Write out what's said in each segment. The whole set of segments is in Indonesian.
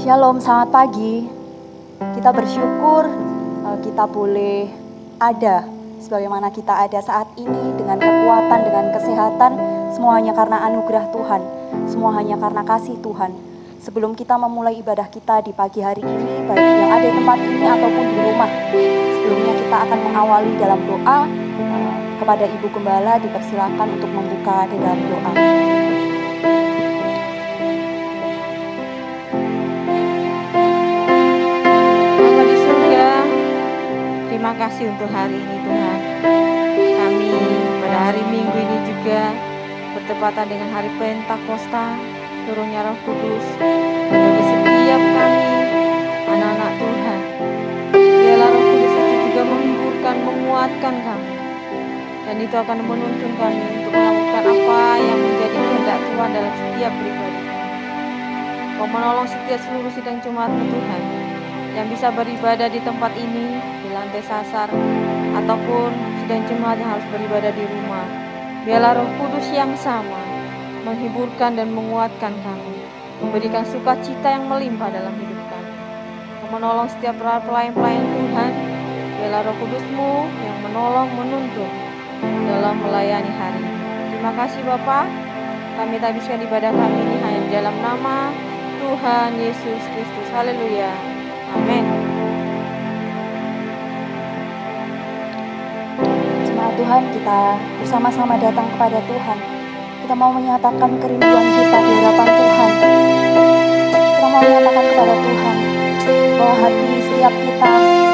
Shalom, selamat pagi. Kita bersyukur kita boleh ada sebagaimana kita ada saat ini dengan kekuatan, dengan kesehatan, semuanya karena anugerah Tuhan, semua hanya karena kasih Tuhan. Sebelum kita memulai ibadah kita di pagi hari ini, baik yang ada di tempat ini ataupun di rumah, sebelumnya kita akan mengawali dalam doa. Kepada Ibu Gembala dipersilakan untuk membuka di dalam doa. Bapa di surga, terima kasih untuk hari ini Tuhan. Kami pada hari Minggu ini juga bertepatan dengan hari Pentakosta, turunnya Roh Kudus bagi setiap kami, anak-anak Tuhan. Biarlah Roh Kudus itu juga menghiburkan, menguatkan kami. Dan itu akan menuntun kami untuk melakukan apa yang menjadi kehendak Tuhan dalam setiap pribadi kami. Kau menolong setiap seluruh sidang jemaat-Mu Tuhan yang bisa beribadah di tempat ini, di lantai sasar, ataupun sidang jemaat yang harus beribadah di rumah. Biarlah Roh Kudus yang sama menghiburkan dan menguatkan kami, memberikan sukacita yang melimpah dalam hidup kami. Kau menolong setiap pelayan-pelayan Tuhan. Biarlah Roh Kudus-Mu yang menolong, menuntun dalam melayani hari ini. Terima kasih Bapa. Kami habiskan ibadah kami ini hanya di dalam nama Tuhan Yesus Kristus. Haleluya. Amin. Jemaat Tuhan, kita bersama-sama datang kepada Tuhan. Kita mau menyatakan kerinduan kita di hadapan Tuhan. Kita mau menyatakan kepada Tuhan bahwa hati setiap kita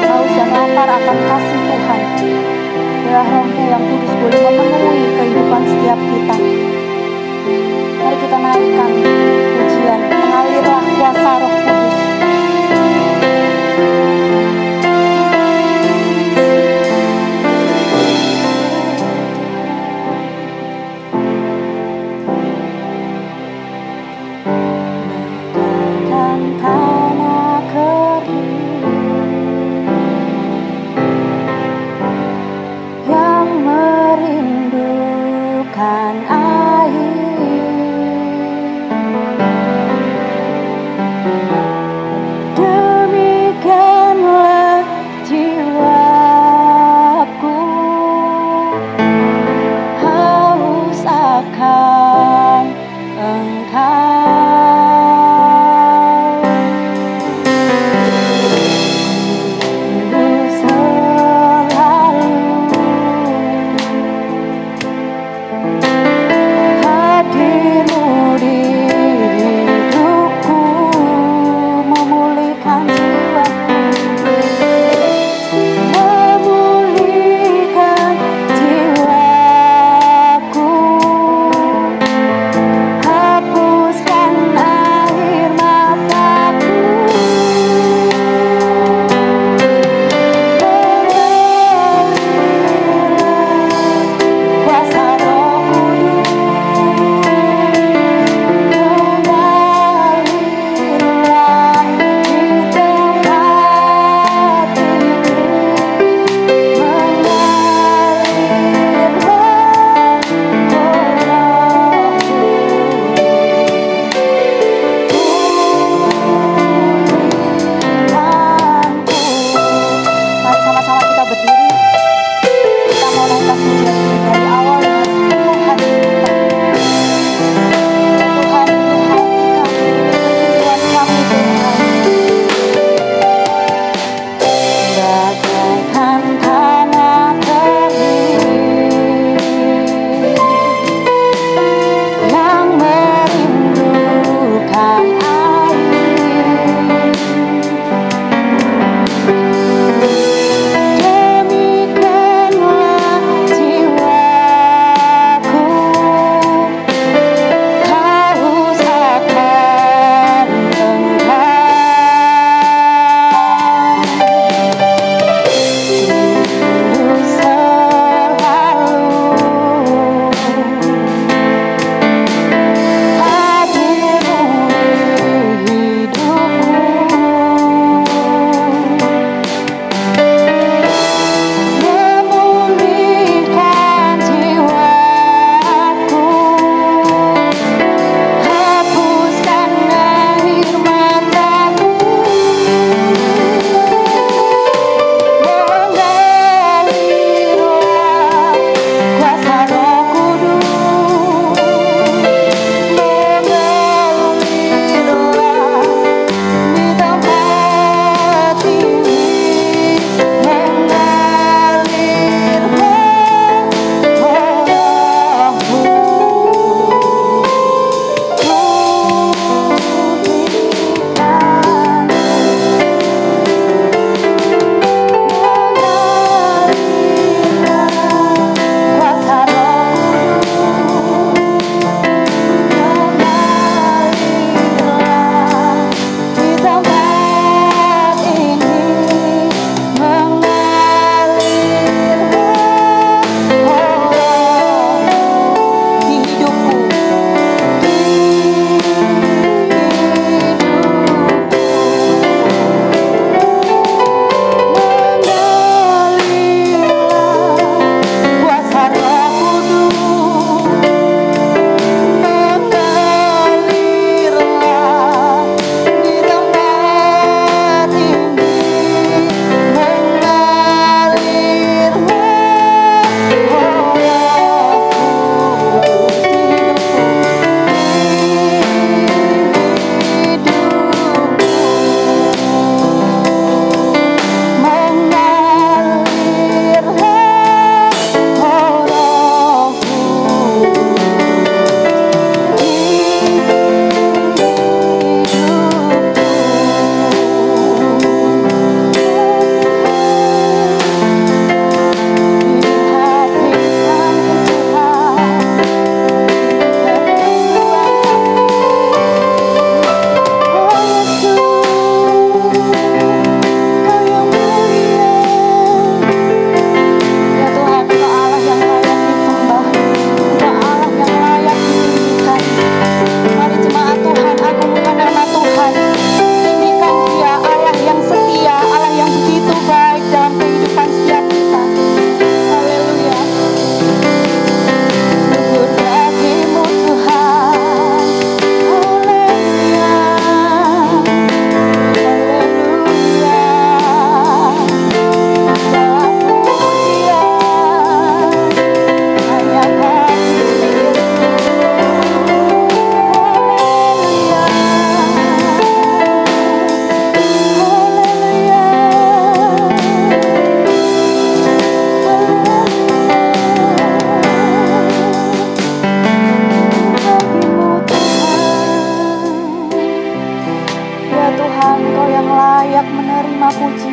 haus dan lapar akan kasih Tuhan. Biarlah Roh-Nya yang kudus boleh memenuhi kehidupan setiap kita. Mari kita naikkan pujian, mengalirlah kuasa Roh Kudus. Hapuskan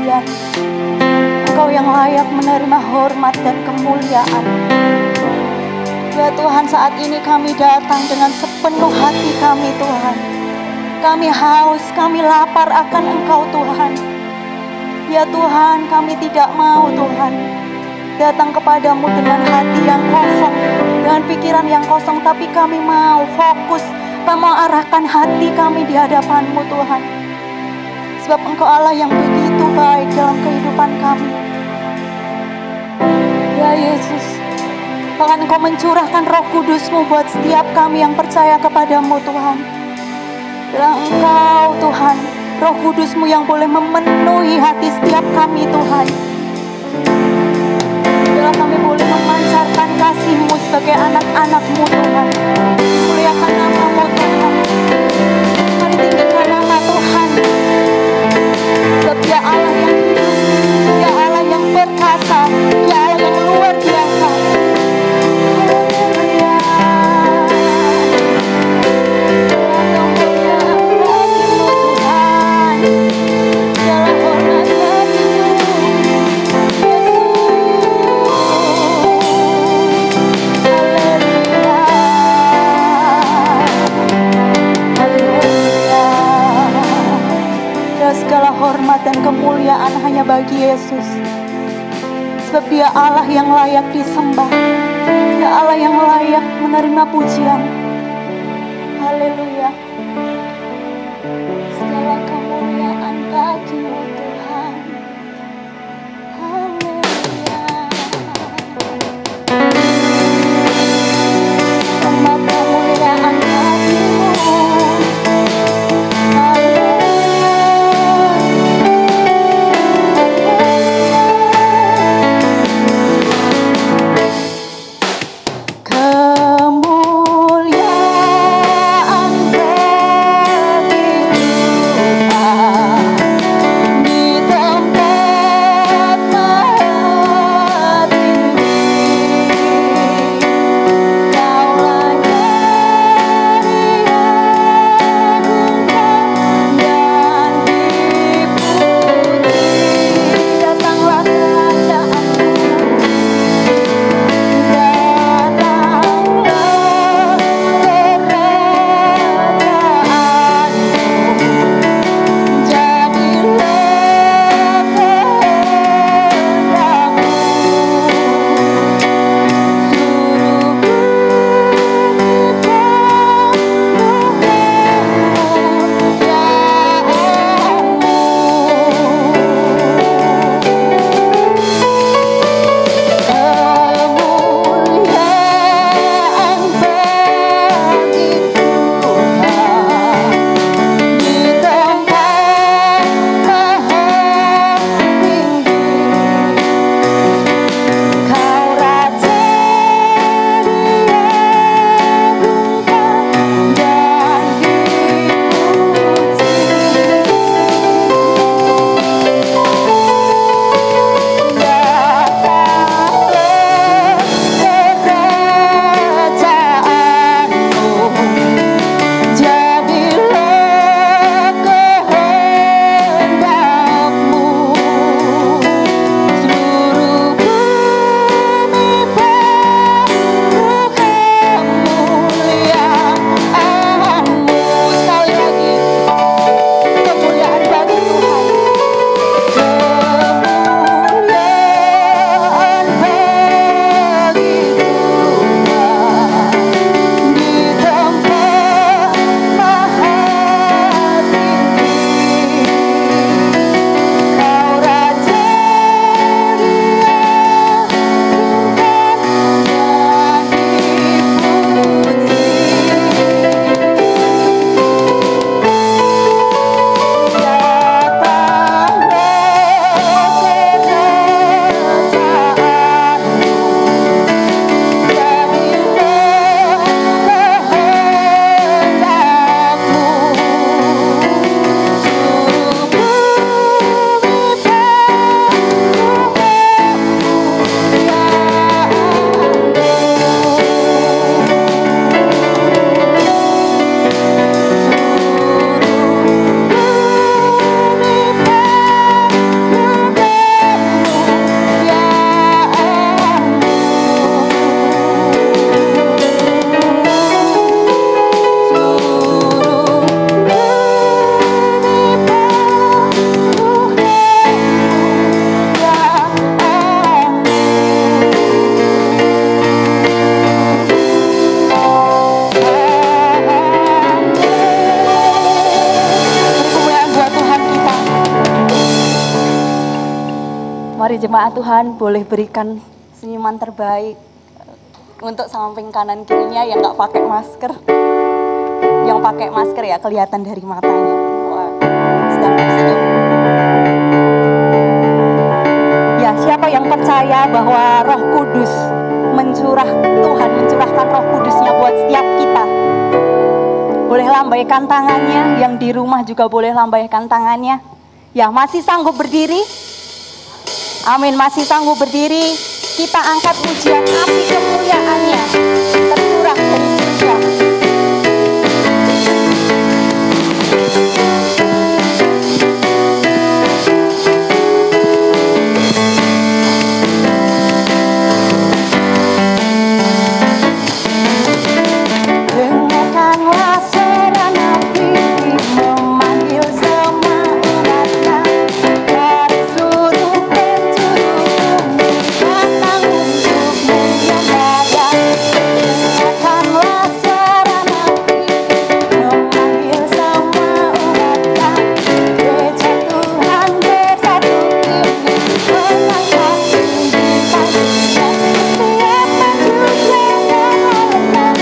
pujian. Engkau yang layak menerima hormat dan kemuliaan. Ya Tuhan, saat ini kami datang dengan sepenuh hati kami Tuhan. Kami haus, kami lapar akan Engkau Tuhan. Ya Tuhan, kami tidak mau Tuhan datang kepadamu dengan hati yang kosong, dengan pikiran yang kosong, tapi kami mau fokus, kami mau arahkan hati kami di hadapan-Mu Tuhan. Sebab Engkau Allah yang begitu baik dalam kehidupan kami. Ya Yesus, bahkan Engkau mencurahkan Roh Kudus-Mu buat setiap kami yang percaya kepadamu Tuhan. Bilang Engkau Tuhan, Roh Kudus-Mu yang boleh memenuhi hati setiap kami Tuhan. Biarlah kami boleh memancarkan kasih-Mu sebagai anak-anak-Mu Tuhan. Muliakan nama-Mu Tuhan. Mari tinggikan nama Tuhan. Sebab Dia Allah yang hidup, Dia Allah yang perkasa, Dia Allah yang luar biasa. Segala hormat dan kemuliaan hanya bagi Yesus. Sebab Dia Allah yang layak disembah, Dia Allah yang layak menerima pujian. Haleluya. Segala kemuliaan bagi-Mu Tuhan. Haleluya. Semua kemuliaan bagi-Mu. Kemuliaan Mari jemaat Tuhan boleh berikan senyuman terbaik untuk samping kanan kirinya yang nggak pakai masker. Yang pakai masker ya kelihatan dari matanya. Wah, sedang tersenyum. Ya, siapa yang percaya bahwa Roh Kudus Tuhan mencurahkan Roh Kudusnya buat setiap kita. Boleh lambaikan tangannya, yang di rumah juga boleh lambaikan tangannya. Ya, masih sanggup berdiri? Amin, masih sanggup berdiri. Kita angkat pujian api kemuliaannya tercurah dari surga. Dengarkanlah suara nabi memanggil semua umatnya dari seluruh penjuru bumi datang untuk menyembah Dia. Dengarkanlah suara nabi memanggil semua umatnya, gereja Tuhan bersatu ini mengangkat tinggi kasih-Nya. Setiap manusia yang lemah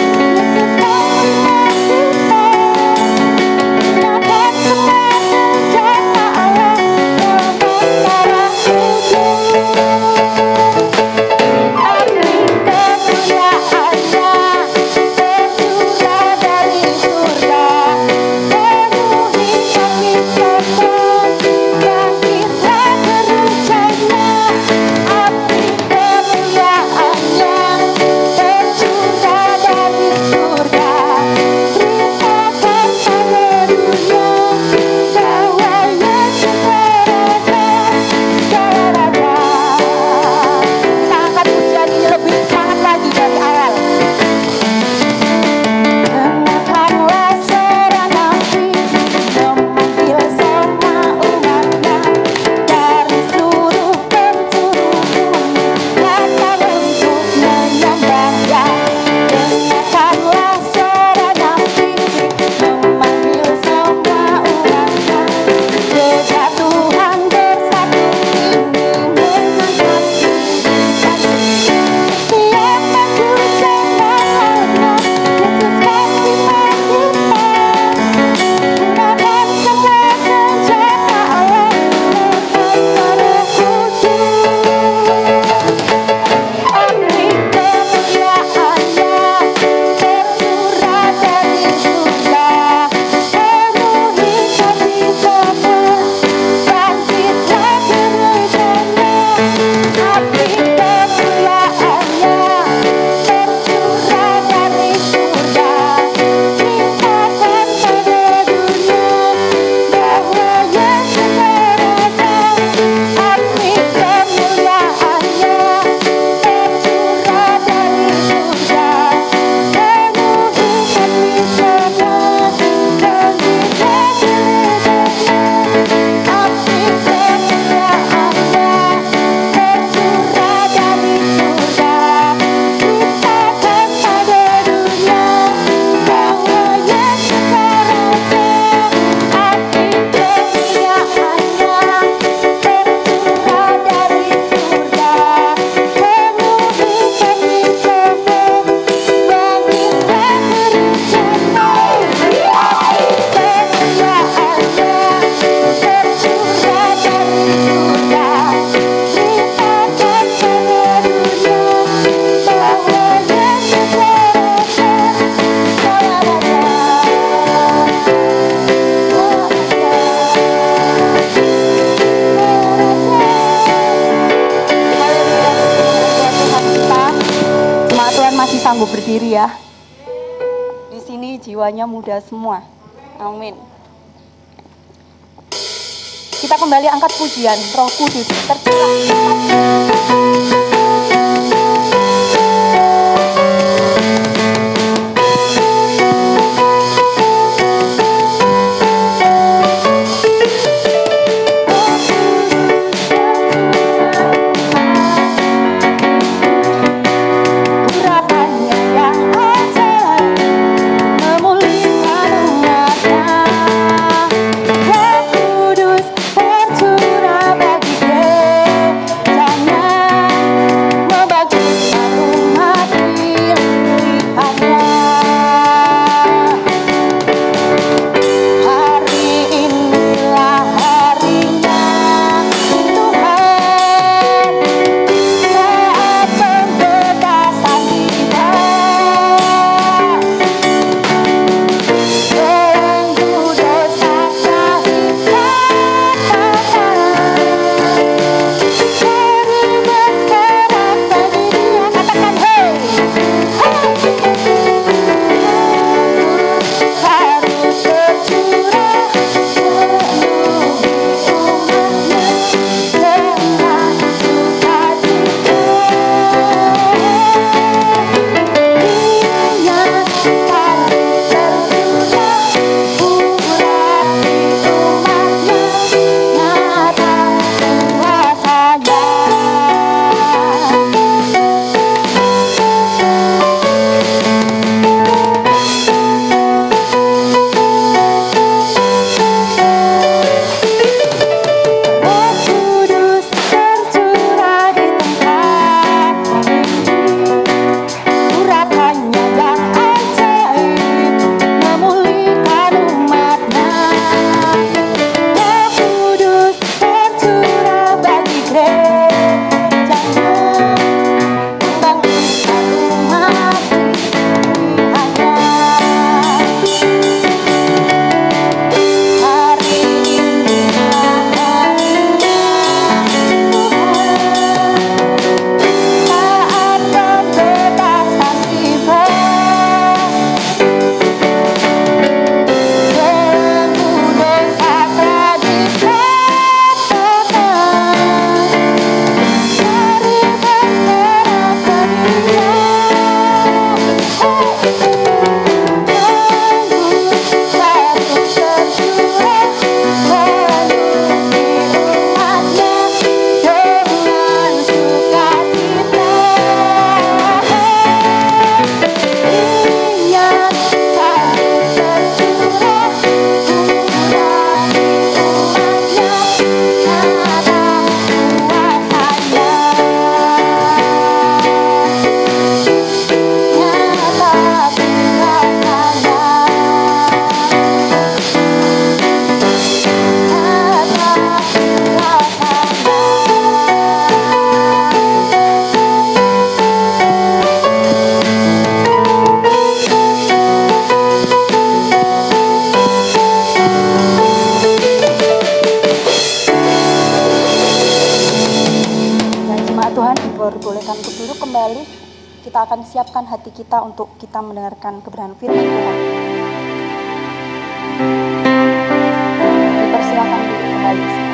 dapat semua senjata Allah membentara ujung. Api kemuliaannya tercurah dari surga, penuhi kami semua, bangkitlah gerejanya. Api kemuliaannya tercurah dari surga, beritakan pada dunia bahwa Yesus Raja, segala raja. Kita angkat pujian ini lebih semangat lagi dari awal. Dengarkanlah suara nabi memanggil semua umatnya dari seluruh penjuru bumi datang untuk menyembah Dia. Dengarkanlah suara nabi memanggil semua umatnya, gereja Tuhan bersatu ini mengangkat tinggi kasih-Nya. Setiap manusia yang lemah, Yesus kasih bangkitkan. Gunakan semua senjata Allah membentara ujung. Api kemuliaannya tercurah dari surga, penuhi kami semua, bangkitlah gerejanya. Api kemuliaannya tercurah dari surga, beritakan pada dunia bahwa Yesus Raja. Api kemuliaannya tercurah dari surga, penuhi kami semua, bangkitlah gerejanya. Api kemuliaannya tercurah dari surga, beritakan pada dunia bahwa Yesus Raja. Api kemuliaannya tercurah dari surga, penuhi kami semua, bangkitlah gerejanya. Api kemuliaannya tercurah dari surga, beritakan pada dunia bahwa Yesus Raja, segala raja. Jemaat Tuhan masih sanggup berdiri ya. Di sini jiwanya muda semua. Amin. Kita kembali angkat pujian Roh Kudus tercurah. Urapannya yang ajaib memulihkan umatnya. Roh Kudus tercurah bagi gereja kembali, kita akan siapkan hati kita untuk kita mendengarkan kebenaran firman Tuhan. Dipersilakan duduk kembali.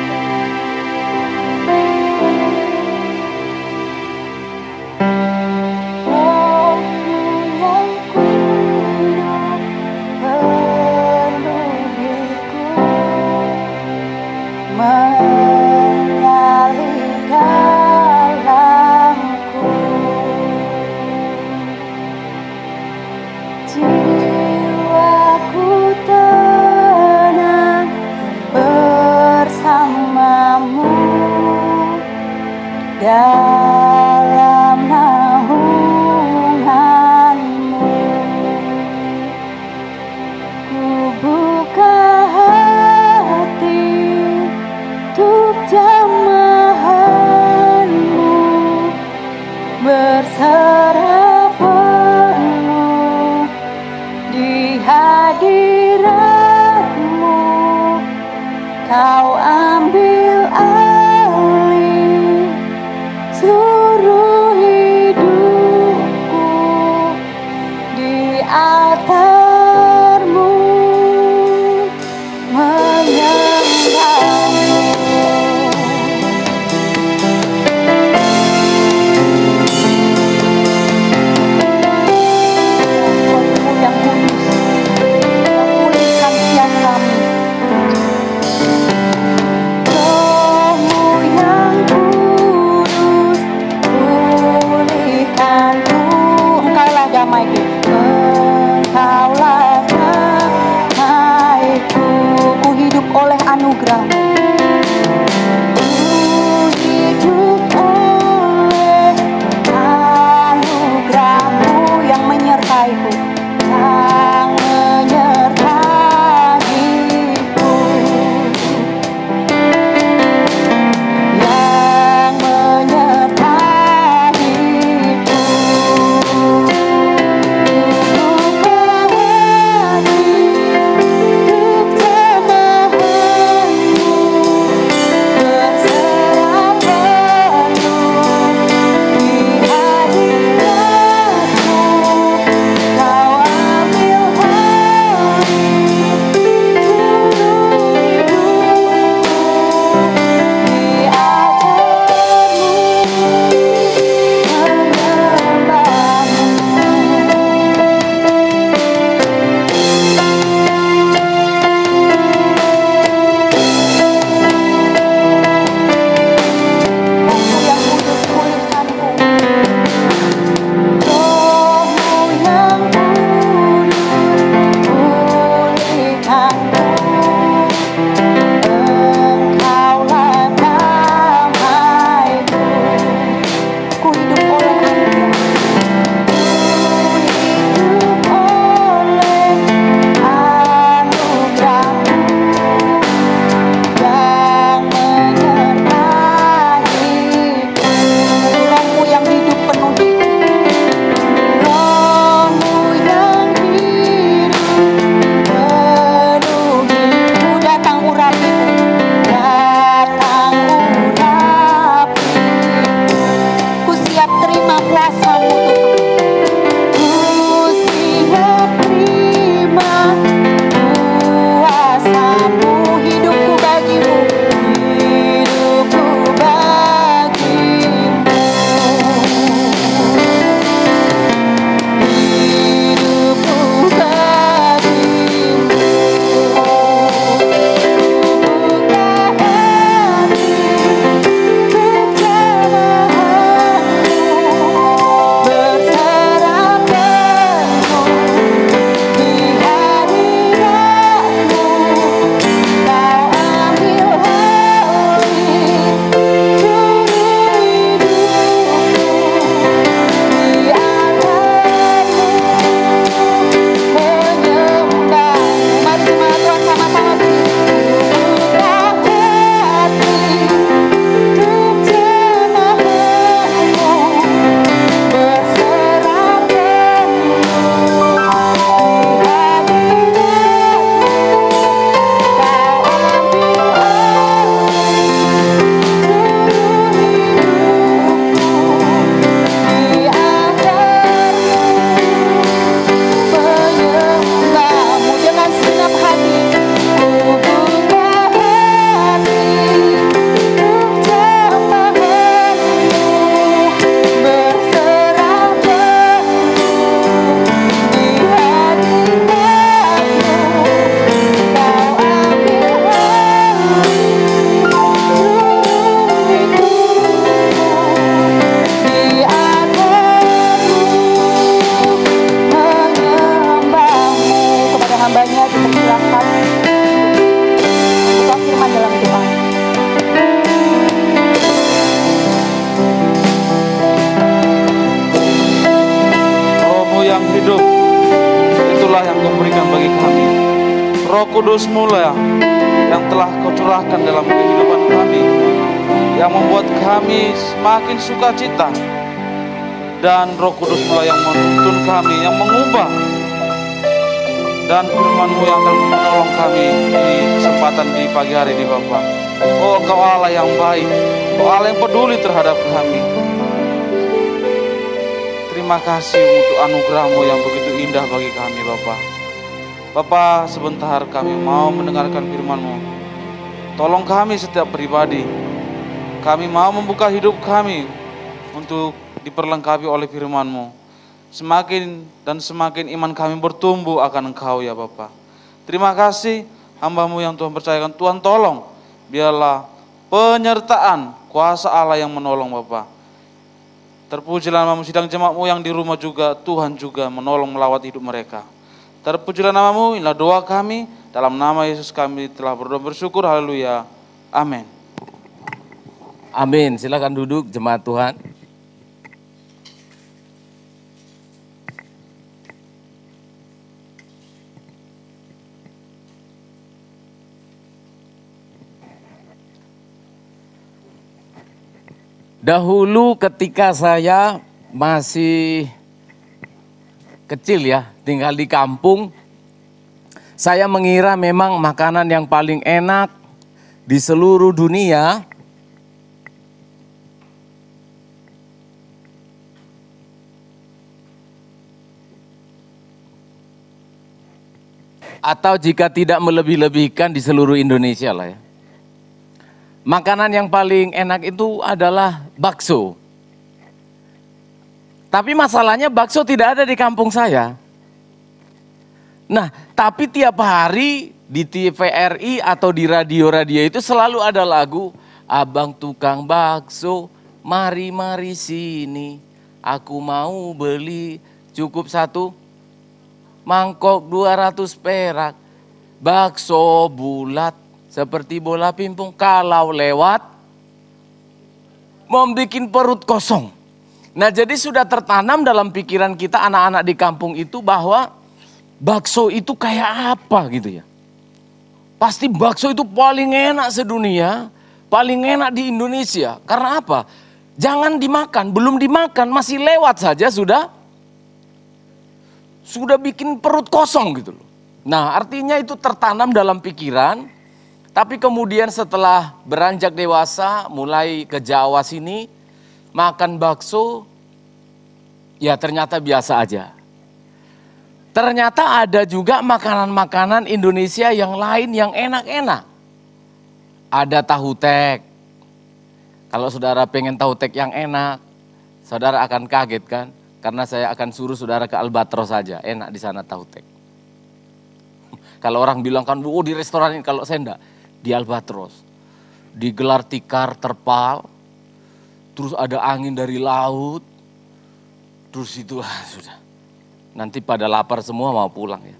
Dalam naunganmu ku buka hati untuk jamahanmu, berserah penuh di hadiratmu. Kau ambil alih seluruh hidupku di altarmu, menyembahmu. Roh-Mu yang kudus, pulihkan setiap kami. Roh-Mu yang kudus, pulihkanku. Engkaulah damaiku, Engkaulah damaiku. Ku hidup oleh anugerah-Mu. Ku hidup oleh anugerah-Mu yang menyertaiku, yang menyertaiku, yang menyertaiku. Buka hati untuk jamahanmu, berserah penuh di hadiratmu. Kau ambil alih seluruh hidupku di altarmu, Roh-Mu yang kudus, pulihkanku. Roh-Mu yang kudus, pulihkanku. Engkaulah damaiku. Ku hidup oleh anugerah-Mu. Hidup oleh anugerah-Mu yang menyertaiku. Roh-Mu yang hidup penuhi, Roh-Mu yang hidup penuhi Roh Kudus mula yang telah Kau curahkan dalam kehidupan kami, yang membuat kami semakin sukacita. Dan Roh Kudus mula yang menuntun kami, yang mengubah. Dan firman-Mu yang akan menolong kami di kesempatan di pagi hari ini Bapa. Oh, Kau Allah yang baik, Kau Allah yang peduli terhadap kami. Terima kasih untuk anugerah-Mu yang begitu indah bagi kami Bapa. Bapa, sebentar kami mau mendengarkan firman-Mu. Tolong kami setiap pribadi. Kami mau membuka hidup kami untuk diperlengkapi oleh firman-Mu. Semakin dan semakin iman kami bertumbuh akan Engkau ya Bapa. Terima kasih hamba-Mu yang Tuhan percayakan. Tuhan tolong, biarlah penyertaan kuasa Allah yang menolong Bapa. Terpujilah nama-Mu, sidang jemaat-Mu yang di rumah juga, Tuhan juga menolong melawat hidup mereka. Terpujilah nama-Mu, inilah doa kami, dalam nama Yesus kami telah berdoa bersyukur, haleluya, amin. Amin, silakan duduk jemaat Tuhan. Dahulu ketika saya masih kecil ya, tinggal di kampung, saya mengira memang makanan yang paling enak di seluruh dunia atau jika tidak melebih-lebihkan di seluruh Indonesia lah ya. Makanan yang paling enak itu adalah bakso. Tapi masalahnya bakso tidak ada di kampung saya. Nah, tapi tiap hari di TVRI atau di radio-radio itu selalu ada lagu, Abang tukang bakso, mari-mari sini, aku mau beli, cukup satu mangkok 200 perak, bakso bulat seperti bola pimpung, kalau lewat membuat perut kosong. Nah, jadi sudah tertanam dalam pikiran kita anak-anak di kampung itu bahwa bakso itu kayak apa gitu ya. Pasti bakso itu paling enak sedunia, paling enak di Indonesia. Karena apa? Jangan dimakan, belum dimakan masih lewat saja sudah bikin perut kosong gitu loh. Nah, artinya itu tertanam dalam pikiran. Tapi kemudian setelah beranjak dewasa, mulai ke Jawa sini, makan bakso, ya ternyata biasa aja. Ternyata ada juga makanan-makanan Indonesia yang lain yang enak-enak. Ada tahu tek. Kalau saudara pengen tahu tek yang enak, saudara akan kaget kan? Karena saya akan suruh saudara ke Albatros saja, enak di sana tahu tek. Kalau orang bilang kan, oh di restoran ini, kalau saya enggak, di Albatros. Digelar tikar terpal, terus ada angin dari laut, terus itu sudah. Nanti pada lapar semua mau pulang ya.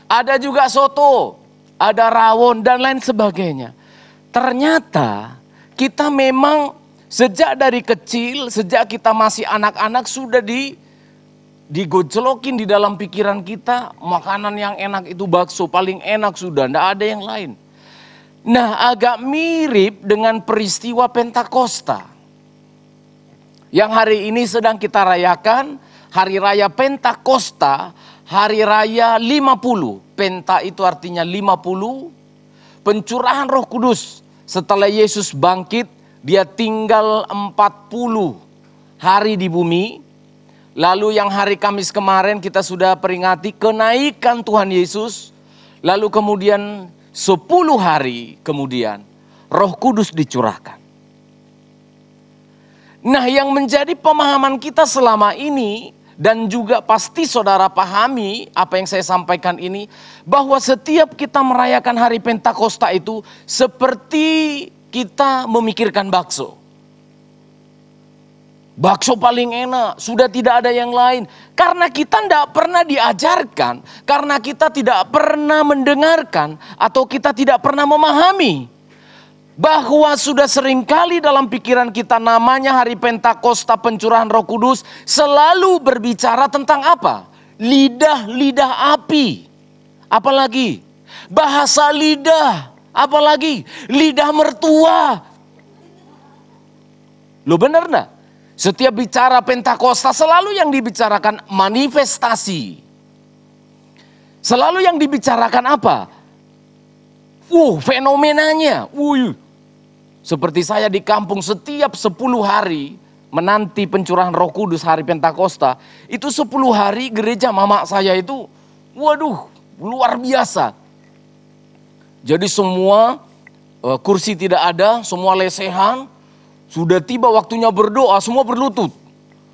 Ada juga soto, ada rawon dan lain sebagainya. Ternyata kita memang sejak dari kecil, sejak kita masih anak-anak sudah digojlokin di dalam pikiran kita, makanan yang enak itu bakso, paling enak sudah, enggak ada yang lain. Nah, agak mirip dengan peristiwa Pentakosta yang hari ini sedang kita rayakan, Hari Raya Pentakosta, Hari Raya 50. Penta itu artinya 50, pencurahan Roh Kudus. Setelah Yesus bangkit, dia tinggal 40 hari di bumi. Lalu yang hari Kamis kemarin kita sudah peringati kenaikan Tuhan Yesus. Lalu kemudian 10 hari kemudian Roh Kudus dicurahkan. Nah, yang menjadi pemahaman kita selama ini, dan juga pasti saudara pahami apa yang saya sampaikan ini, bahwa setiap kita merayakan hari Pentakosta itu seperti kita memikirkan bakso. Bakso paling enak, sudah tidak ada yang lain. Karena kita tidak pernah diajarkan, karena kita tidak pernah mendengarkan, atau kita tidak pernah memahami bahwa sudah seringkali dalam pikiran kita namanya hari Pentakosta, pencurahan Roh Kudus, selalu berbicara tentang apa? Lidah-lidah api. Apalagi bahasa lidah, apalagi lidah mertua. Lo bener nggak? Setiap bicara Pentakosta selalu yang dibicarakan manifestasi. Selalu yang dibicarakan apa? Fenomenanya. Seperti saya di kampung setiap 10 hari menanti pencurahan Roh Kudus hari Pentakosta. Itu 10 hari gereja mama saya itu, waduh, luar biasa. Jadi semua kursi tidak ada, semua lesehan. Sudah tiba waktunya berdoa, semua berlutut.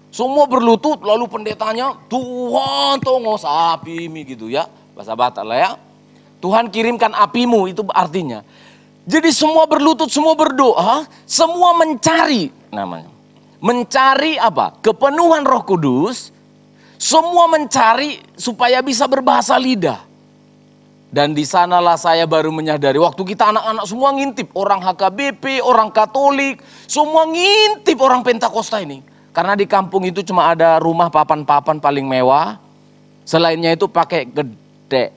Semua berlutut, lalu pendetanya, Tuhan tongos apimi gitu ya. Bahasa Batak lah ya. Tuhan kirimkan apimu, itu artinya. Jadi semua berlutut, semua berdoa, semua mencari namanya. Mencari apa? Kepenuhan Roh Kudus. Semua mencari supaya bisa berbahasa lidah. Dan di sanalah saya baru menyadari, waktu kita anak-anak semua ngintip, orang HKBP, orang Katolik, semua ngintip orang Pentakosta ini. Karena di kampung itu cuma ada rumah papan-papan paling mewah, selainnya itu pakai gedek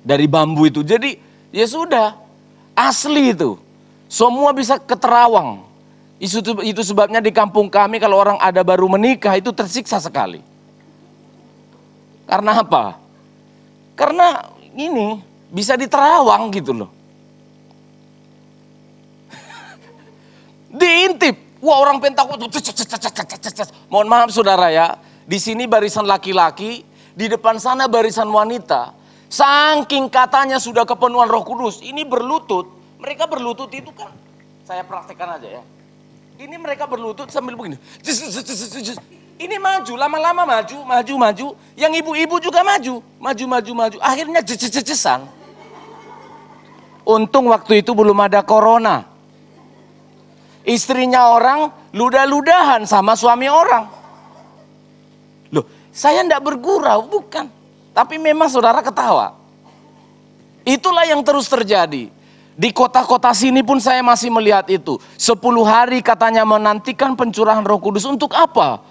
dari bambu itu. Jadi ya sudah, asli itu. Semua bisa keterawang. Itu sebabnya di kampung kami kalau orang ada baru menikah itu tersiksa sekali. Karena apa? Karena ini bisa diterawang gitu loh. Diintip. Wah, orang Pentakosta. Mohon maaf saudara ya. Di sini barisan laki-laki, di depan sana barisan wanita. Saking katanya sudah kepenuhan Roh Kudus. Ini berlutut. Mereka berlutut itu kan. Saya praktekkan aja ya. Ini mereka berlutut sambil begini. Ini maju, lama-lama maju. Yang ibu-ibu juga maju. Akhirnya jejesan. Untung waktu itu belum ada corona. Istrinya orang ludah-ludahan sama suami orang. Loh, saya enggak bergurau, bukan. Tapi memang saudara ketawa. Itulah yang terus terjadi. Di kota-kota sini pun saya masih melihat itu. 10 hari katanya menantikan pencurahan Roh Kudus. Untuk apa?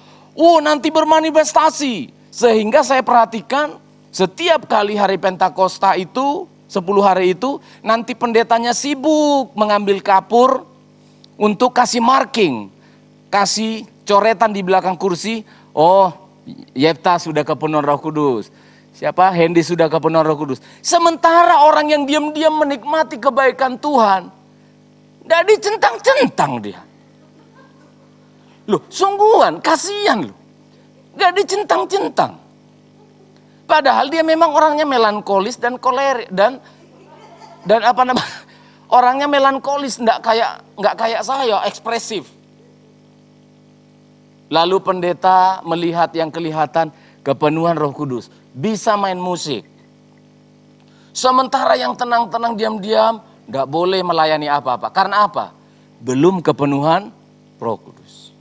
Nanti bermanifestasi. Sehingga saya perhatikan setiap kali hari Pentakosta itu, 10 hari itu, nanti pendetanya sibuk mengambil kapur untuk kasih marking. Kasih coretan di belakang kursi. Oh, Yefta sudah kepenuhan Roh Kudus. Siapa? Hendy sudah kepenuhan Roh Kudus. Sementara orang yang diam-diam menikmati kebaikan Tuhan, tidak dicentang-centang dia. Loh, sungguhan, kasihan loh. Gak dicentang-centang. Padahal dia memang orangnya melankolis dan kolerik dan apa namanya? Orangnya melankolis, nggak kayak saya, ekspresif. Lalu pendeta melihat yang kelihatan kepenuhan Roh Kudus, bisa main musik. Sementara yang tenang-tenang diam-diam nggak boleh melayani apa-apa. Karena apa? Belum kepenuhan Roh Kudus.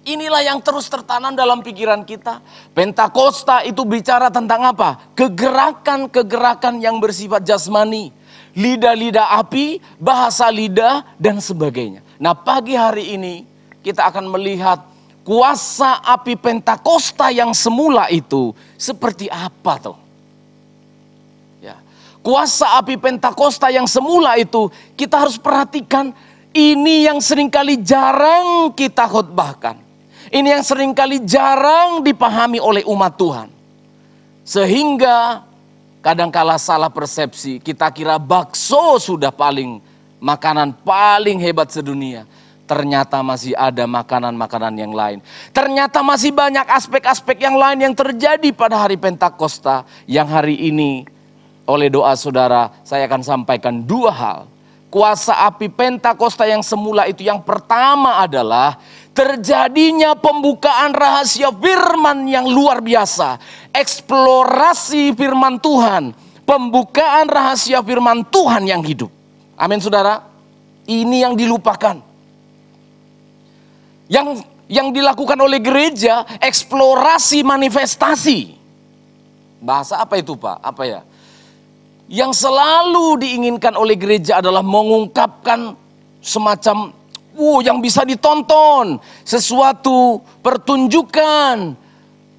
Inilah yang terus tertanam dalam pikiran kita. Pentakosta itu bicara tentang apa? Kegerakan-kegerakan yang bersifat jasmani. Lidah-lidah api, bahasa lidah, dan sebagainya. Nah, pagi hari ini kita akan melihat kuasa api Pentakosta yang semula itu seperti apa tuh? Ya. Kuasa api Pentakosta yang semula itu kita harus perhatikan. Ini yang seringkali jarang kita khotbahkan. Ini yang seringkali jarang dipahami oleh umat Tuhan. Sehingga kadangkala salah persepsi, kita kira bakso sudah makanan paling hebat sedunia. Ternyata masih ada makanan-makanan yang lain. Ternyata masih banyak aspek-aspek yang lain yang terjadi pada hari Pentakosta. Yang hari ini oleh doa saudara saya akan sampaikan 2 hal. Kuasa api Pentakosta yang semula itu yang pertama adalah terjadinya pembukaan rahasia firman yang luar biasa. Eksplorasi firman Tuhan. Pembukaan rahasia firman Tuhan yang hidup. Amin saudara. Ini yang dilupakan. Yang dilakukan oleh gereja, eksplorasi manifestasi. Bahasa apa itu Pak? Apa ya? Yang selalu diinginkan oleh gereja adalah mengungkapkan semacam yang bisa ditonton. Sesuatu pertunjukan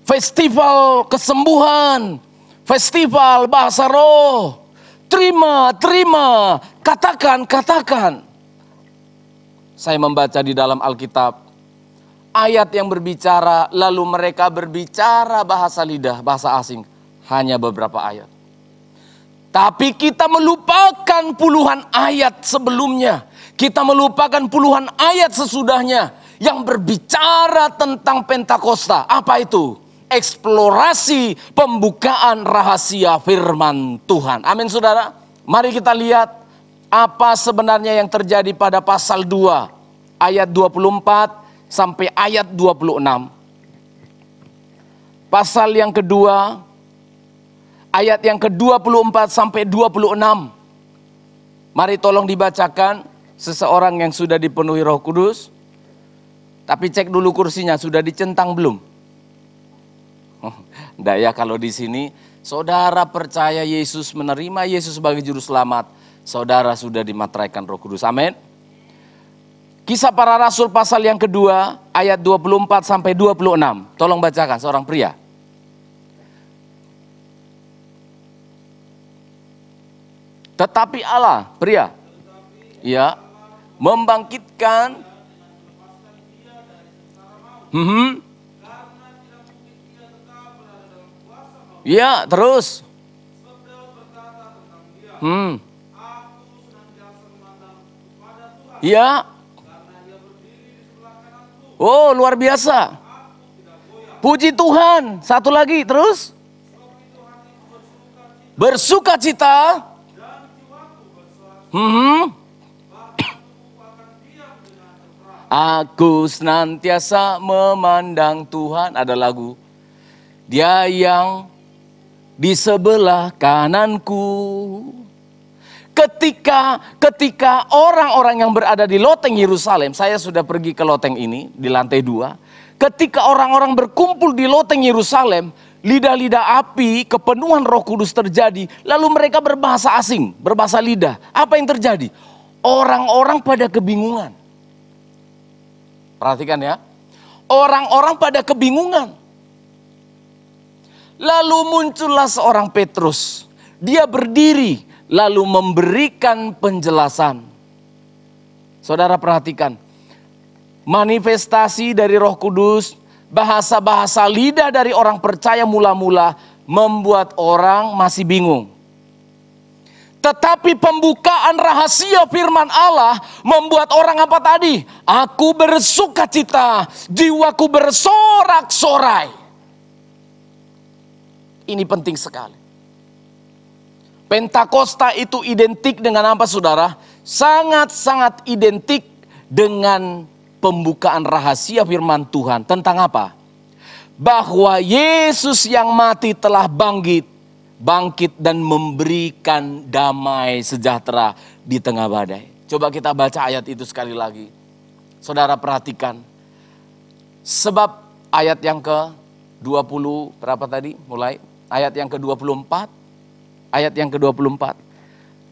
festival kesembuhan, festival bahasa roh. Terima, terima, katakan. Saya membaca di dalam Alkitab ayat yang berbicara, lalu mereka berbicara bahasa lidah, bahasa asing. Hanya beberapa ayat. Tapi kita melupakan puluhan ayat sebelumnya. Kita melupakan puluhan ayat sesudahnya yang berbicara tentang Pentakosta. Apa itu? Eksplorasi pembukaan rahasia firman Tuhan. Amin saudara. Mari kita lihat apa sebenarnya yang terjadi pada pasal 2 ayat 24 sampai ayat 26. Pasal yang kedua ayat yang ke-24 sampai 26. Mari tolong dibacakan seseorang yang sudah dipenuhi Roh Kudus. Tapi cek dulu kursinya sudah dicentang belum? Enggak ya, kalau di sini saudara percaya Yesus, menerima Yesus sebagai juru selamat, saudara sudah dimateraikan Roh Kudus. Amin. Kisah Para Rasul pasal yang kedua ayat 24 sampai 26. Tolong bacakan seorang pria. Tetapi Allah, pria, ya, membangkitkan. Ya, terus. Ya. Oh, luar biasa. Puji Tuhan. Satu lagi, terus. Bersukacita. Aku senantiasa memandang Tuhan. Ada lagu. Dia yang di sebelah kananku. Ketika orang-orang yang berada di loteng Yerusalem, saya sudah pergi ke loteng ini di lantai 2. Ketika orang-orang berkumpul di loteng Yerusalem, lidah-lidah api, kepenuhan Roh Kudus terjadi, lalu mereka berbahasa asing, berbahasa lidah. Apa yang terjadi? Orang-orang pada kebingungan. Perhatikan ya. Orang-orang pada kebingungan. Lalu muncullah seorang Petrus. Dia berdiri lalu memberikan penjelasan. Saudara perhatikan. Manifestasi dari Roh Kudus, bahasa-bahasa lidah dari orang percaya mula-mula membuat orang masih bingung. Tetapi pembukaan rahasia firman Allah membuat orang apa tadi? Aku bersukacita, jiwaku bersorak-sorai. Ini penting sekali. Pentakosta itu identik dengan apa saudara? Sangat-sangat identik dengan pembukaan rahasia firman Tuhan. Tentang apa? Bahwa Yesus yang mati telah bangkit dan memberikan damai sejahtera di tengah badai. Coba kita baca ayat itu sekali lagi. Saudara perhatikan. Sebab ayat yang ke-20 berapa tadi? Mulai ayat yang ke-24. Ayat yang ke-24.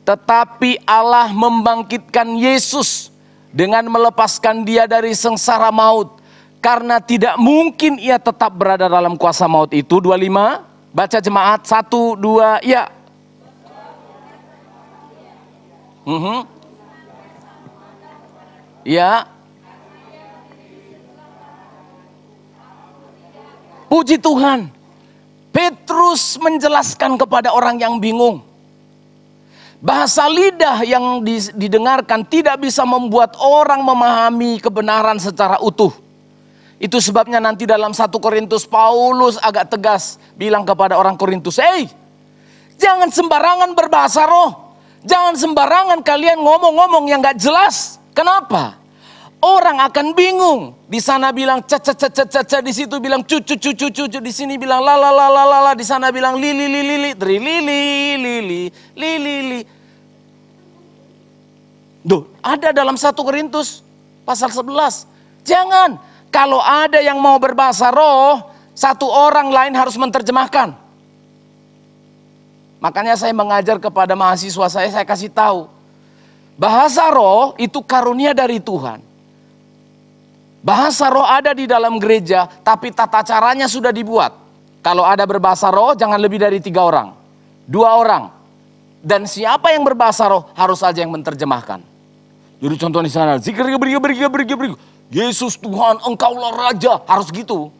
Tetapi Allah membangkitkan Yesus dengan melepaskan dia dari sengsara maut. Karena tidak mungkin ia tetap berada dalam kuasa maut itu. 25. Baca jemaat. 1, 2, ya. Ya. Puji Tuhan. Petrus menjelaskan kepada orang yang bingung. Bahasa lidah yang didengarkan tidak bisa membuat orang memahami kebenaran secara utuh. Itu sebabnya nanti dalam 1 Korintus Paulus agak tegas bilang kepada orang Korintus, jangan sembarangan berbahasa roh. Jangan sembarangan kalian ngomong-ngomong yang gak jelas. Kenapa? Orang akan bingung. Di sana bilang caca, di situ bilang cucu, di sini bilang la, di sana bilang li, Duh, ada dalam 1 Korintus pasal 11. Jangan, kalau ada yang mau berbahasa roh, satu orang lain harus menerjemahkan. Makanya saya mengajar kepada mahasiswa saya kasih tahu. Bahasa roh itu karunia dari Tuhan. Bahasa roh ada di dalam gereja, tapi tata caranya sudah dibuat. Kalau ada berbahasa roh, jangan lebih dari 3 orang. 2 orang. Dan siapa yang berbahasa roh, harus saja yang menerjemahkan. Jadi contoh di sana, zikir, Yesus Tuhan, Engkaulah Raja. Harus gitu.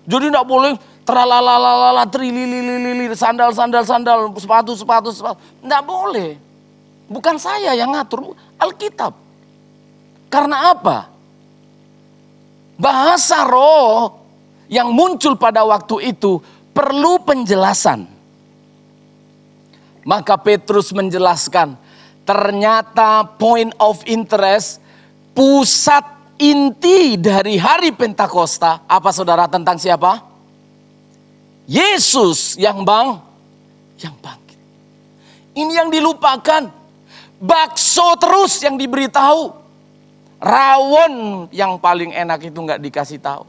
Jadi tidak boleh terlalalala, trilililili, sandal, sepatu. Tidak boleh. Bukan saya yang ngatur, Alkitab. Karena apa? Bahasa roh yang muncul pada waktu itu perlu penjelasan. Maka Petrus menjelaskan, ternyata point of interest, pusat inti dari hari Pentakosta, apa saudara, tentang siapa? Yesus yang bangkit. Ini yang dilupakan. Bakso terus yang diberitahu. Rawon yang paling enak itu nggak dikasih tahu.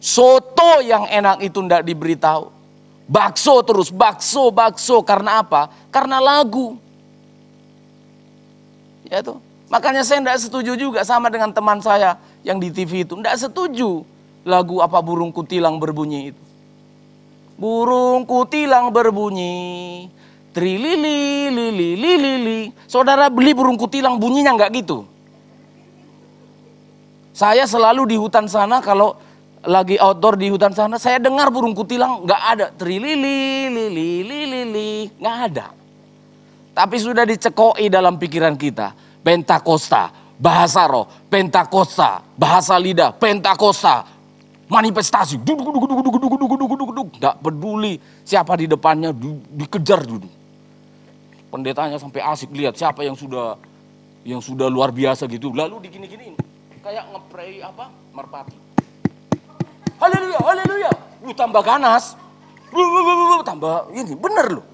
Soto yang enak itu nggak diberitahu. Bakso terus, bakso. Karena apa? Karena lagu. Ya itu. Makanya saya nggak setuju juga sama dengan teman saya yang di TV itu. Nggak setuju lagu apa burung kutilang berbunyi itu. Burung kutilang berbunyi, trilili. Saudara beli burung kutilang bunyinya nggak gitu. Saya selalu di hutan sana, kalau lagi outdoor di hutan sana, saya dengar burung kutilang nggak ada, trilili, nggak ada. Tapi sudah dicekoi dalam pikiran kita, Pentakosta, bahasa roh, Pentakosta, bahasa lidah, Pentakosta, manifestasi, duduk, nggak peduli siapa di depannya, dikejar duduk. Pendetanya sampai asik lihat siapa yang sudah luar biasa gitu, lalu digini-giniin. Kayak ngepray merpati. Haleluya. Tambah ganas. Tambah ini, bener loh.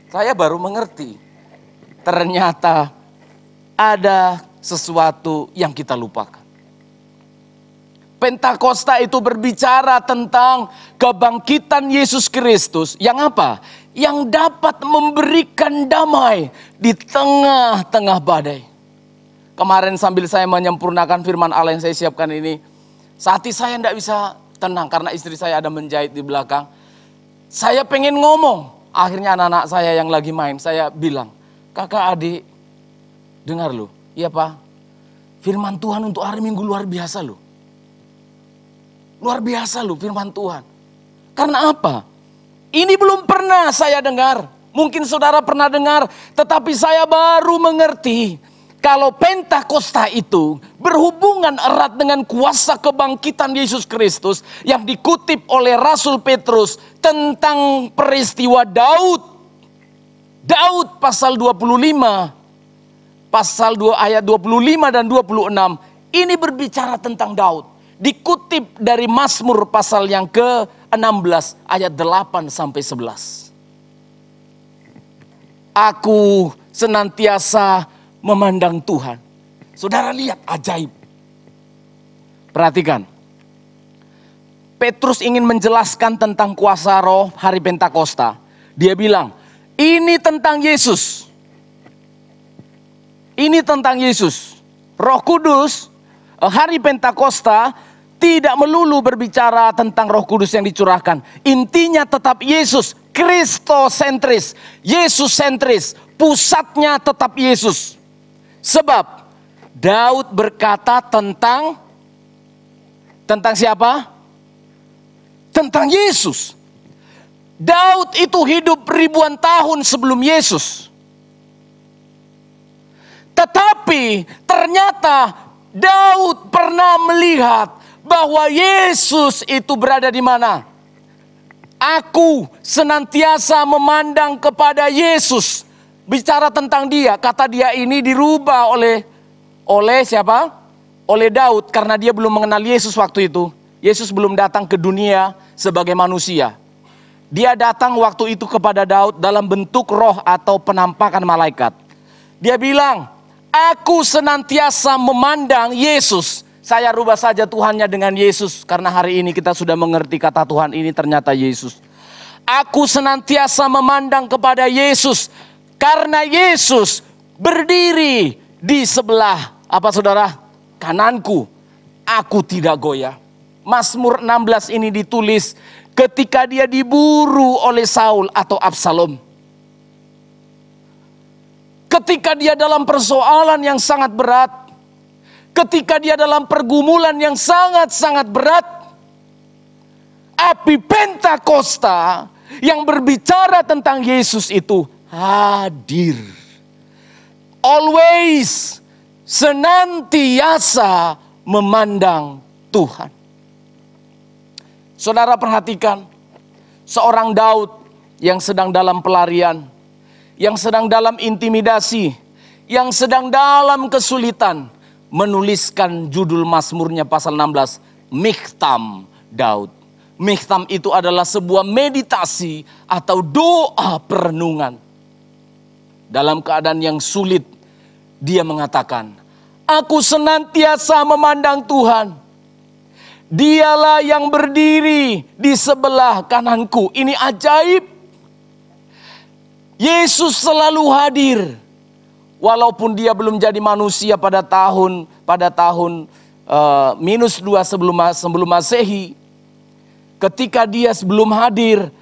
Saya baru mengerti. Ternyata ada sesuatu yang kita lupakan. Pentakosta itu berbicara tentang kebangkitan Yesus Kristus. Yang apa? Yang dapat memberikan damai di tengah-tengah badai. Kemarin sambil saya menyempurnakan firman Allah yang saya siapkan ini, hati saya tidak bisa tenang karena istri saya ada menjahit di belakang. Saya pengen ngomong, akhirnya anak-anak saya yang lagi main, saya bilang, kakak adik, dengar loh, iya pak, firman Tuhan untuk hari Minggu luar biasa loh. Luar biasa loh firman Tuhan. Karena apa? Ini belum pernah saya dengar, mungkin saudara pernah dengar, tetapi saya baru mengerti. Kalau Pentakosta itu berhubungan erat dengan kuasa kebangkitan Yesus Kristus yang dikutip oleh Rasul Petrus tentang peristiwa Daud. Daud pasal 25, pasal 2 ayat 25 dan 26, ini berbicara tentang Daud. Dikutip dari Mazmur pasal yang ke-16 ayat 8 sampai 11. Aku senantiasa memandang Tuhan. Saudara lihat ajaib. Perhatikan. Petrus ingin menjelaskan tentang kuasa roh hari Pentakosta. Dia bilang, ini tentang Yesus. Ini tentang Yesus. Roh Kudus, hari Pentakosta tidak melulu berbicara tentang Roh Kudus yang dicurahkan. Intinya tetap Yesus, Kristosentris, Yesus sentris, pusatnya tetap Yesus. Sebab Daud berkata tentang siapa? Tentang Yesus. Daud itu hidup ribuan tahun sebelum Yesus. Tetapi ternyata Daud pernah melihat bahwa Yesus itu berada di mana? Aku senantiasa memandang kepada Yesus. Bicara tentang dia, kata dia ini dirubah oleh siapa? Oleh Daud, karena dia belum mengenal Yesus waktu itu. Yesus belum datang ke dunia sebagai manusia. Dia datang waktu itu kepada Daud dalam bentuk roh atau penampakan malaikat. Dia bilang, aku senantiasa memandang Yesus. Saya rubah saja Tuhannya dengan Yesus, karena hari ini kita sudah mengerti kata Tuhan ini ternyata Yesus. Aku senantiasa memandang kepada Yesus. Karena Yesus berdiri di sebelah, apa saudara? Kananku, aku tidak goyah. Mazmur 16 ini ditulis ketika dia diburu oleh Saul atau Absalom. Ketika dia dalam persoalan yang sangat berat, ketika dia dalam pergumulan yang sangat-sangat berat, api Pentakosta yang berbicara tentang Yesus itu hadir. Always, senantiasa memandang Tuhan. Saudara perhatikan, seorang Daud yang sedang dalam pelarian, yang sedang dalam intimidasi, yang sedang dalam kesulitan, menuliskan judul Mazmurnya pasal 16, Mikhtam Daud. Mikhtam itu adalah sebuah meditasi atau doa perenungan. Dalam keadaan yang sulit, dia mengatakan, aku senantiasa memandang Tuhan. Dialah yang berdiri di sebelah kananku. Ini ajaib. Yesus selalu hadir. Walaupun dia belum jadi manusia pada tahun -2 sebelum Masehi. Ketika dia sebelum hadir,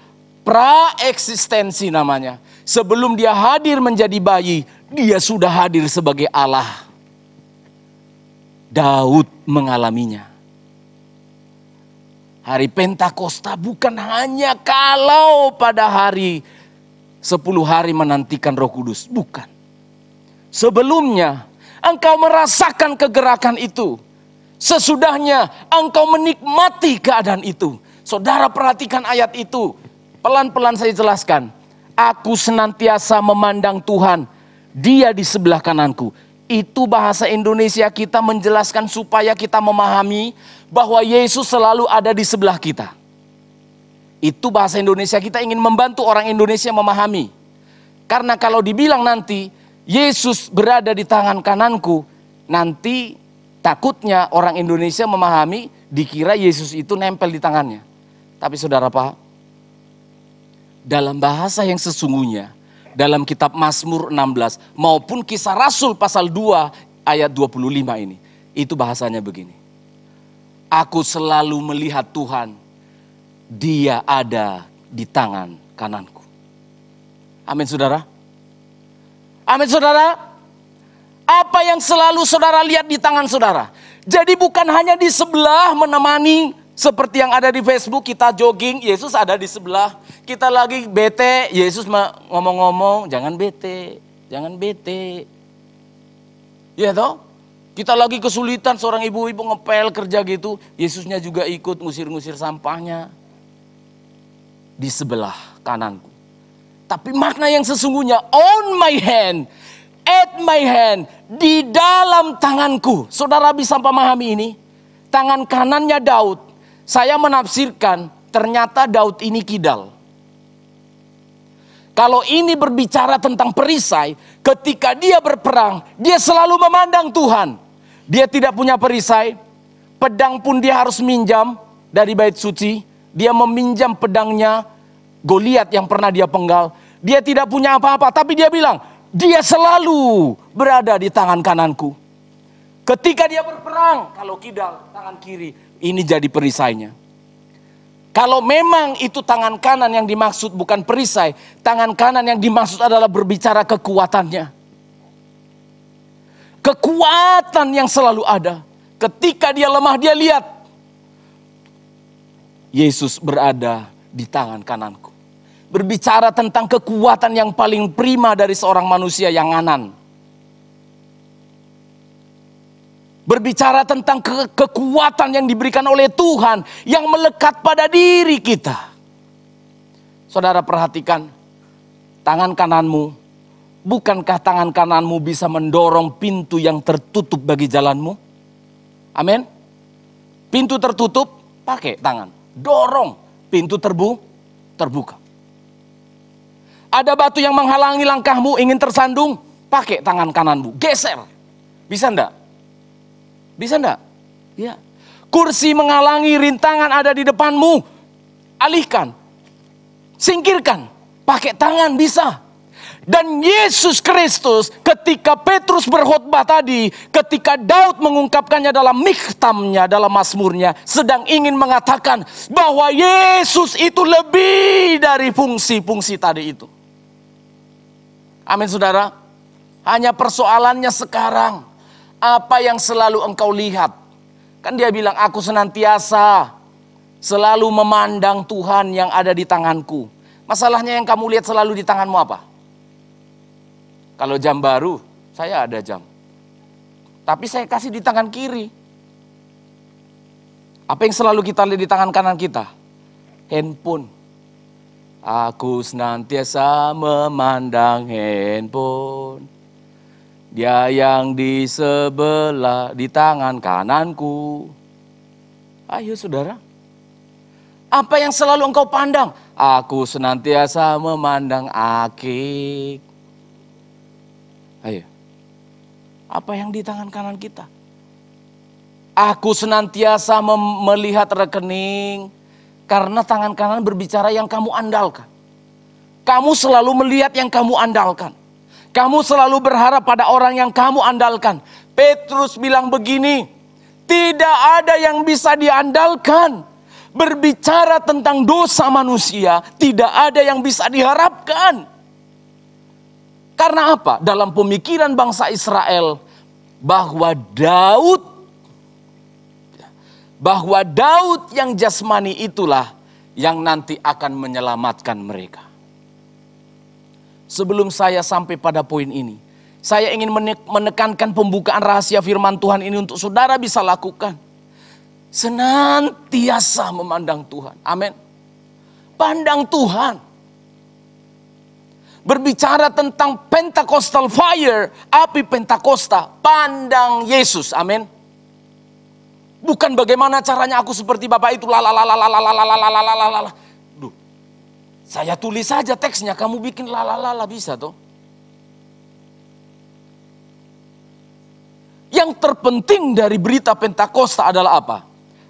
praeksistensi namanya. Sebelum dia hadir menjadi bayi, dia sudah hadir sebagai Allah. Daud mengalaminya. Hari Pentakosta bukan hanya kalau pada hari 10 hari menantikan Roh Kudus, bukan. Sebelumnya engkau merasakan kegerakan itu. Sesudahnya engkau menikmati keadaan itu. Saudara perhatikan ayat itu. Pelan-pelan saya jelaskan. Aku senantiasa memandang Tuhan. Dia di sebelah kananku. Itu bahasa Indonesia kita menjelaskan supaya kita memahami bahwa Yesus selalu ada di sebelah kita. Itu bahasa Indonesia kita ingin membantu orang Indonesia memahami. Karena kalau dibilang nanti Yesus berada di tangan kananku, nanti takutnya orang Indonesia memahami dikira Yesus itu nempel di tangannya. Tapi saudara Pak, dalam bahasa yang sesungguhnya, dalam kitab Mazmur 16 maupun Kisah Rasul pasal 2 ayat 25 ini, itu bahasanya begini. Aku selalu melihat Tuhan, Dia ada di tangan kananku. Amin saudara. Amin saudara. Apa yang selalu saudara lihat di tangan saudara. Jadi bukan hanya di sebelah menemani, seperti yang ada di Facebook, kita jogging, Yesus ada di sebelah. Kita lagi bete, Yesus ngomong-ngomong, jangan bete, jangan bete. Ya toh? Kita lagi kesulitan, seorang ibu-ibu ngepel kerja gitu, Yesusnya juga ikut ngusir-ngusir sampahnya. Di sebelah kananku. Tapi makna yang sesungguhnya, on my hand, at my hand, di dalam tanganku. Saudara bisa memahami ini? Tangan kanannya Daud, saya menafsirkan ternyata Daud ini kidal. Kalau ini berbicara tentang perisai, ketika dia berperang, dia selalu memandang Tuhan. Dia tidak punya perisai, pedang pun dia harus minjam dari bait suci. Dia meminjam pedangnya Goliat yang pernah dia penggal. Dia tidak punya apa-apa, tapi dia bilang, dia selalu berada di tangan kananku. Ketika dia berperang, kalau kidal, tangan kiri, ini jadi perisainya. Kalau memang itu tangan kanan yang dimaksud bukan perisai, tangan kanan yang dimaksud adalah berbicara kekuatannya. Kekuatan yang selalu ada. Ketika dia lemah, dia lihat. Yesus berada di tangan kananku. Berbicara tentang kekuatan yang paling prima dari seorang manusia yang nganan. Berbicara tentang kekuatan yang diberikan oleh Tuhan yang melekat pada diri kita. Saudara perhatikan, tangan kananmu, bukankah tangan kananmu bisa mendorong pintu yang tertutup bagi jalanmu? Amin. Pintu tertutup, pakai tangan, dorong pintu terbuka. Ada batu yang menghalangi langkahmu, ingin tersandung, pakai tangan kananmu, geser. Bisa enggak? Bisa enggak? Ya. Kursi menghalangi, rintangan ada di depanmu, alihkan, singkirkan, pakai tangan bisa. Dan Yesus Kristus ketika Petrus berkhotbah tadi, ketika Daud mengungkapkannya dalam miktamnya, dalam mazmurnya, sedang ingin mengatakan bahwa Yesus itu lebih dari fungsi-fungsi tadi itu. Amin saudara. Hanya persoalannya sekarang, apa yang selalu engkau lihat? Kan dia bilang, aku senantiasa selalu memandang Tuhan yang ada di tanganku. Masalahnya yang kamu lihat selalu di tanganmu apa? Kalau jam baru, saya ada jam. Tapi saya kasih di tangan kiri. Apa yang selalu kita lihat di tangan kanan kita? Handphone. Aku senantiasa memandang handphone. Dia yang di sebelah, di tangan kananku. Ayo saudara. Apa yang selalu engkau pandang? Aku senantiasa memandang akik. Ayo. Apa yang di tangan kanan kita? Aku senantiasa melihat rekening. Karena tangan kanan berbicara yang kamu andalkan. Kamu selalu melihat yang kamu andalkan. Kamu selalu berharap pada orang yang kamu andalkan. Petrus bilang begini, tidak ada yang bisa diandalkan. Berbicara tentang dosa manusia, tidak ada yang bisa diharapkan. Karena apa? Dalam pemikiran bangsa Israel, bahwa Daud yang jasmani itulah yang nanti akan menyelamatkan mereka. Sebelum saya sampai pada poin ini, saya ingin menekankan pembukaan rahasia firman Tuhan ini untuk saudara bisa lakukan. Senantiasa memandang Tuhan. Amin. Pandang Tuhan. Berbicara tentang Pentecostal fire, api Pentakosta, pandang Yesus. Amin. Bukan bagaimana caranya aku seperti Bapak itu lalalalalalalalalalalalala. Duh, saya tulis saja teksnya, kamu bikin lalalala bisa toh. Yang terpenting dari berita Pentakosta adalah apa?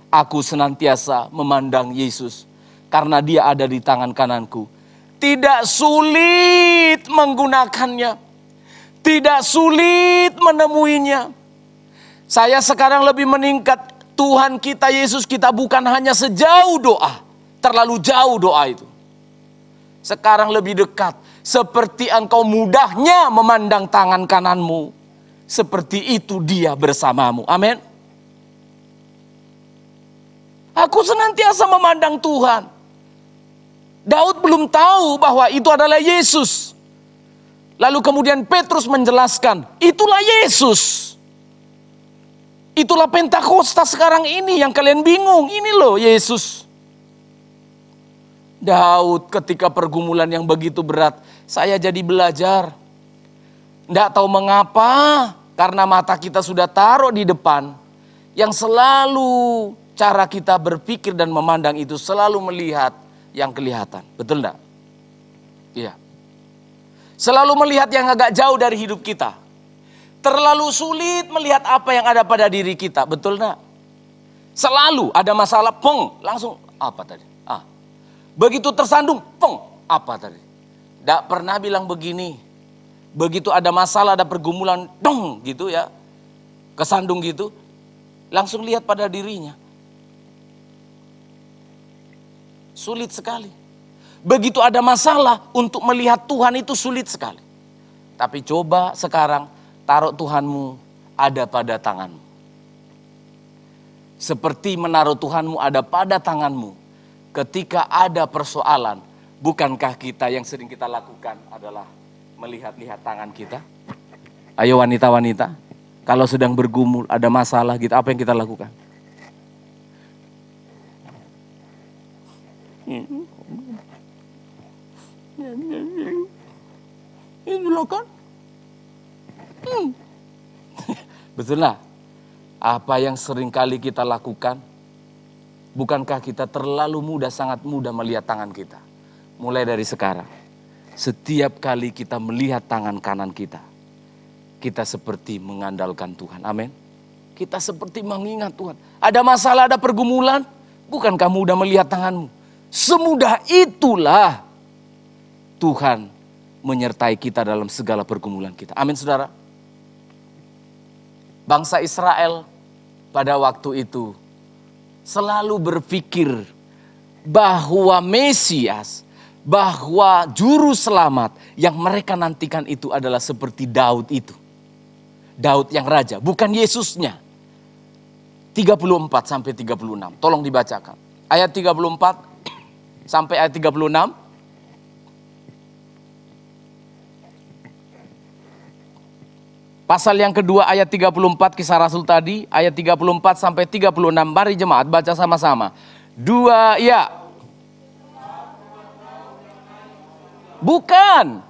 Aku senantiasa memandang Yesus karena dia ada di tangan kananku. Tidak sulit menggunakannya. Tidak sulit menemuinya. Saya sekarang lebih meningkat. Tuhan kita Yesus kita bukan hanya sejauh doa. Terlalu jauh doa itu. Sekarang lebih dekat. Seperti engkau mudahnya memandang tangan kananmu. Seperti itu dia bersamamu. Amin. Aku senantiasa memandang Tuhan. Daud belum tahu bahwa itu adalah Yesus. Lalu kemudian Petrus menjelaskan, itulah Yesus. Itulah Pentakosta sekarang ini yang kalian bingung. Ini loh Yesus. Daud ketika pergumulan yang begitu berat, saya jadi belajar. Tidak tahu mengapa, karena mata kita sudah taruh di depan. Yang selalu cara kita berpikir dan memandang itu selalu melihat yang kelihatan. Betul enggak? Iya. Selalu melihat yang agak jauh dari hidup kita. Terlalu sulit melihat apa yang ada pada diri kita. Betul enggak? Selalu ada masalah, langsung apa tadi? Begitu tersandung, apa tadi? Enggak pernah bilang begini. Begitu ada masalah, ada pergumulan, gitu ya. Kesandung gitu. Langsung lihat pada dirinya. Sulit sekali. Begitu ada masalah untuk melihat Tuhan itu sulit sekali. Tapi coba sekarang taruh Tuhanmu ada pada tanganmu. Seperti menaruh Tuhanmu ada pada tanganmu. Ketika ada persoalan, bukankah kita yang sering kita lakukan adalah melihat-lihat tangan kita? Ayo wanita-wanita, kalau sedang bergumul ada masalah gitu, apa yang kita lakukan? Ini loh kan? Betul lah. Apa yang sering kali kita lakukan? Bukankah kita terlalu mudah, sangat mudah melihat tangan kita? Mulai dari sekarang. Setiap kali kita melihat tangan kanan kita, kita seperti mengandalkan Tuhan. Amin. Kita seperti mengingat Tuhan. Ada masalah, ada pergumulan, bukankah mudah melihat tanganmu? Semudah itulah Tuhan menyertai kita dalam segala pergumulan kita. Amin saudara. Bangsa Israel pada waktu itu selalu berpikir bahwa Mesias, bahwa juru selamat yang mereka nantikan itu adalah seperti Daud itu. Daud yang raja, bukan Yesusnya. 34 sampai 36, tolong dibacakan. Ayat 34 sampai ayat 36. Pasal yang kedua ayat 34 Kisah Rasul tadi, ayat 34 sampai 36. Mari jemaat baca sama-sama. 2, ya. Bukan.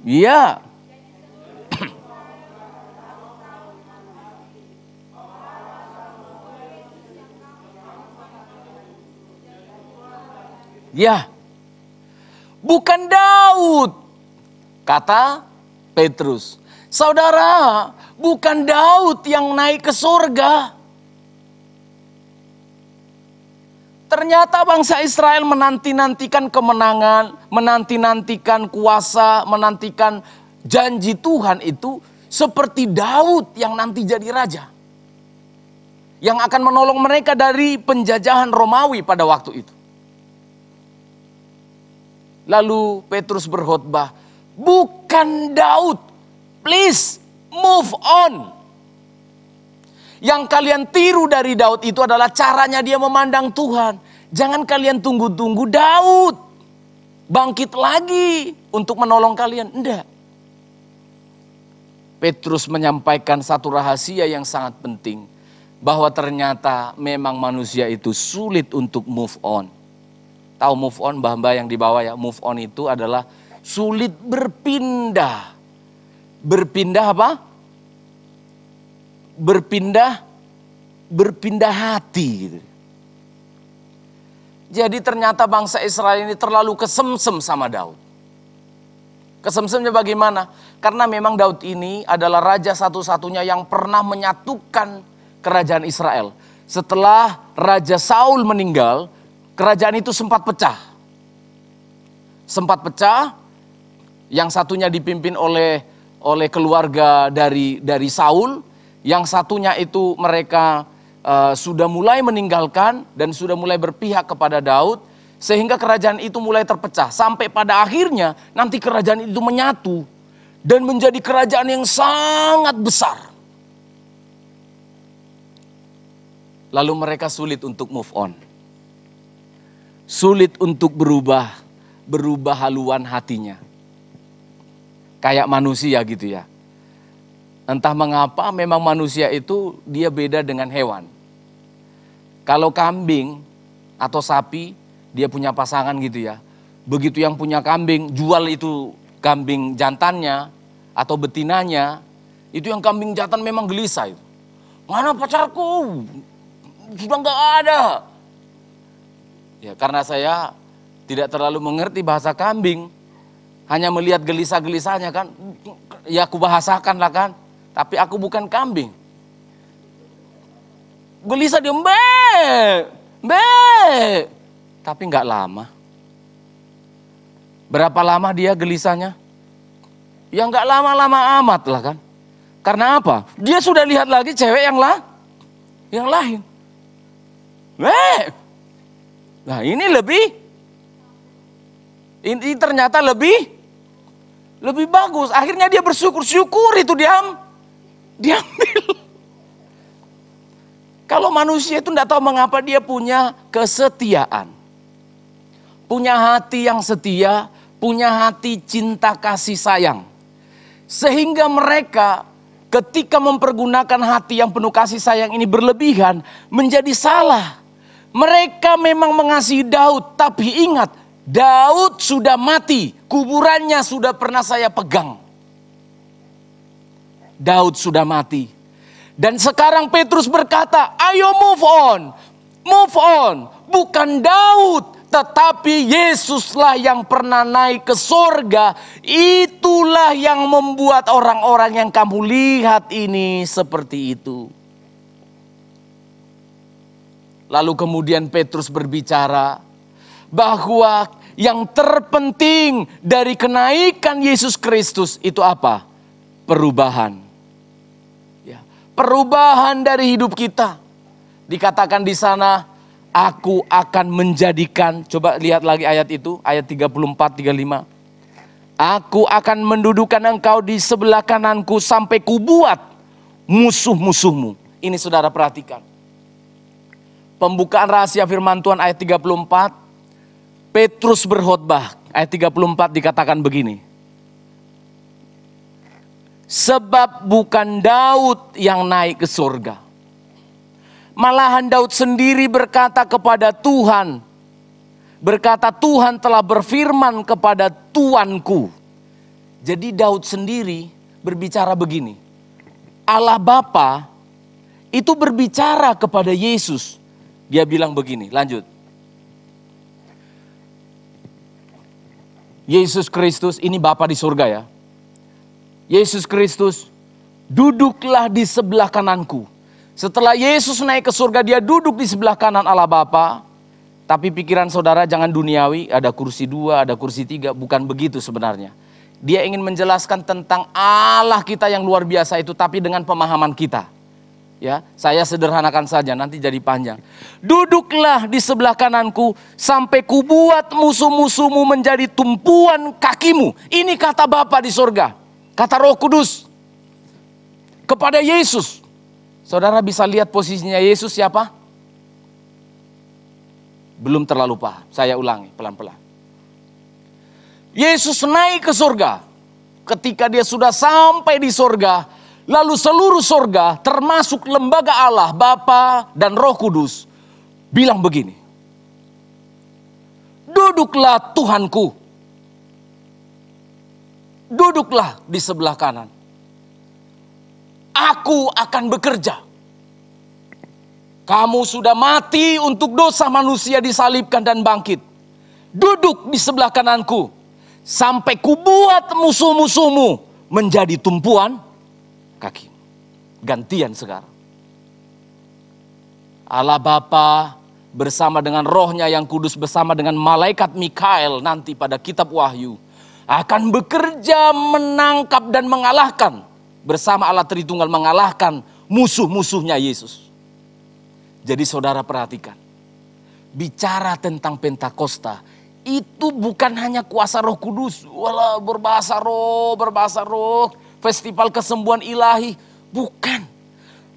Iya. Ya, bukan Daud, kata Petrus. Saudara, bukan Daud yang naik ke surga. Ternyata bangsa Israel menanti-nantikan kemenangan, menanti-nantikan kuasa, menantikan janji Tuhan itu seperti Daud yang nanti jadi raja. Yang akan menolong mereka dari penjajahan Romawi pada waktu itu. Lalu Petrus berkhotbah, bukan Daud, please move on. Yang kalian tiru dari Daud itu adalah caranya dia memandang Tuhan. Jangan kalian tunggu-tunggu Daud bangkit lagi untuk menolong kalian. Enggak. Petrus menyampaikan satu rahasia yang sangat penting. Bahwa ternyata memang manusia itu sulit untuk move on. Tahu move on, mbah-mbah yang di bawah ya, move on itu adalah sulit berpindah. Berpindah apa? Berpindah hati gitu. Jadi ternyata bangsa Israel ini terlalu kesemsem sama Daud. Kesemsemnya bagaimana? Karena memang Daud ini adalah raja satu-satunya yang pernah menyatukan kerajaan Israel. Setelah Raja Saul meninggal, kerajaan itu sempat pecah. Sempat pecah, yang satunya dipimpin oleh keluarga dari Saul, yang satunya itu mereka sudah mulai meninggalkan dan sudah mulai berpihak kepada Daud, sehingga kerajaan itu mulai terpecah. Sampai pada akhirnya nanti kerajaan itu menyatu dan menjadi kerajaan yang sangat besar. Lalu mereka sulit untuk move on. Sulit untuk berubah haluan hatinya. Kayak manusia gitu ya. Entah mengapa memang manusia itu dia beda dengan hewan. Kalau kambing atau sapi dia punya pasangan gitu ya. Begitu yang punya kambing jual itu kambing jantannya atau betinanya. Itu yang kambing jantan memang gelisah itu. Mana pacarku? Sudah nggak ada. Ya, karena saya tidak terlalu mengerti bahasa kambing. Hanya melihat gelisah-gelisahnya kan. Ya aku bahasakan lah kan. Tapi aku bukan kambing. Gelisah dia mbe. Tapi nggak lama. Berapa lama dia gelisahnya? Ya nggak lama-lama amat lah kan. Karena apa? Dia sudah lihat lagi cewek yang lain. Nah ini ternyata lebih bagus. Akhirnya dia bersyukur itu diambil. Kalau manusia itu tidak tahu mengapa dia punya kesetiaan. Punya hati yang setia, punya hati cinta kasih sayang. Sehingga mereka ketika mempergunakan hati yang penuh kasih sayang ini berlebihan menjadi salah. Mereka memang mengasihi Daud, tapi ingat, Daud sudah mati, kuburannya sudah pernah saya pegang. Daud sudah mati. Dan sekarang Petrus berkata, ayo move on. Bukan Daud, Tetapi Yesuslah yang pernah naik ke surga. Itulah yang membuat orang-orang yang kamu lihat ini seperti itu. Lalu kemudian Petrus berbicara bahwa yang terpenting dari kenaikan Yesus Kristus itu apa? Perubahan. Ya, perubahan dari hidup kita. Dikatakan di sana, aku akan menjadikan, coba lihat lagi ayat itu, ayat 34-35. Aku akan mendudukan engkau di sebelah kananku sampai kubuat musuh-musuhmu. Ini saudara perhatikan. Pembukaan rahasia firman Tuhan ayat 34. Petrus berkhotbah, ayat 34 dikatakan begini. Sebab bukan Daud yang naik ke surga. Malahan Daud sendiri berkata kepada Tuhan. Berkata, Tuhan telah berfirman kepada Tuanku. Jadi Daud sendiri berbicara begini. Allah Bapa itu berbicara kepada Yesus. Dia bilang begini, lanjut. Yesus Kristus, ini Bapa di surga ya. Yesus Kristus, duduklah di sebelah kananku. Setelah Yesus naik ke surga, dia duduk di sebelah kanan Allah Bapa. Tapi pikiran saudara jangan duniawi, ada kursi 2, ada kursi 3, bukan begitu sebenarnya. Dia ingin menjelaskan tentang Allah kita yang luar biasa itu, tapi dengan pemahaman kita. Ya, saya sederhanakan saja, nanti jadi panjang. Duduklah di sebelah kananku, sampai kubuat musuh-musuhmu menjadi tumpuan kakimu. Ini kata Bapa di surga, kata Roh Kudus kepada Yesus. Saudara bisa lihat posisinya Yesus siapa? Belum terlalu paham, saya ulangi pelan-pelan. Yesus naik ke surga. Ketika dia sudah sampai di surga, lalu seluruh surga termasuk lembaga Allah, Bapa dan Roh Kudus bilang begini. Duduklah Tuhanku. Duduklah di sebelah kanan. Aku akan bekerja. Kamu sudah mati untuk dosa manusia, disalibkan dan bangkit. Duduk di sebelah kananku. Sampai kubuat musuh-musuhmu menjadi tumpuan kaki. Gantian sekarang. Allah Bapa bersama dengan rohnya yang kudus, bersama dengan malaikat Mikael nanti pada kitab Wahyu, akan bekerja menangkap dan mengalahkan. Bersama Allah Tritunggal mengalahkan musuh-musuhnya Yesus. Jadi saudara perhatikan. Bicara tentang Pentakosta. Itu bukan hanya kuasa Roh Kudus. Walah berbahasa roh. Festival kesembuhan ilahi. Bukan.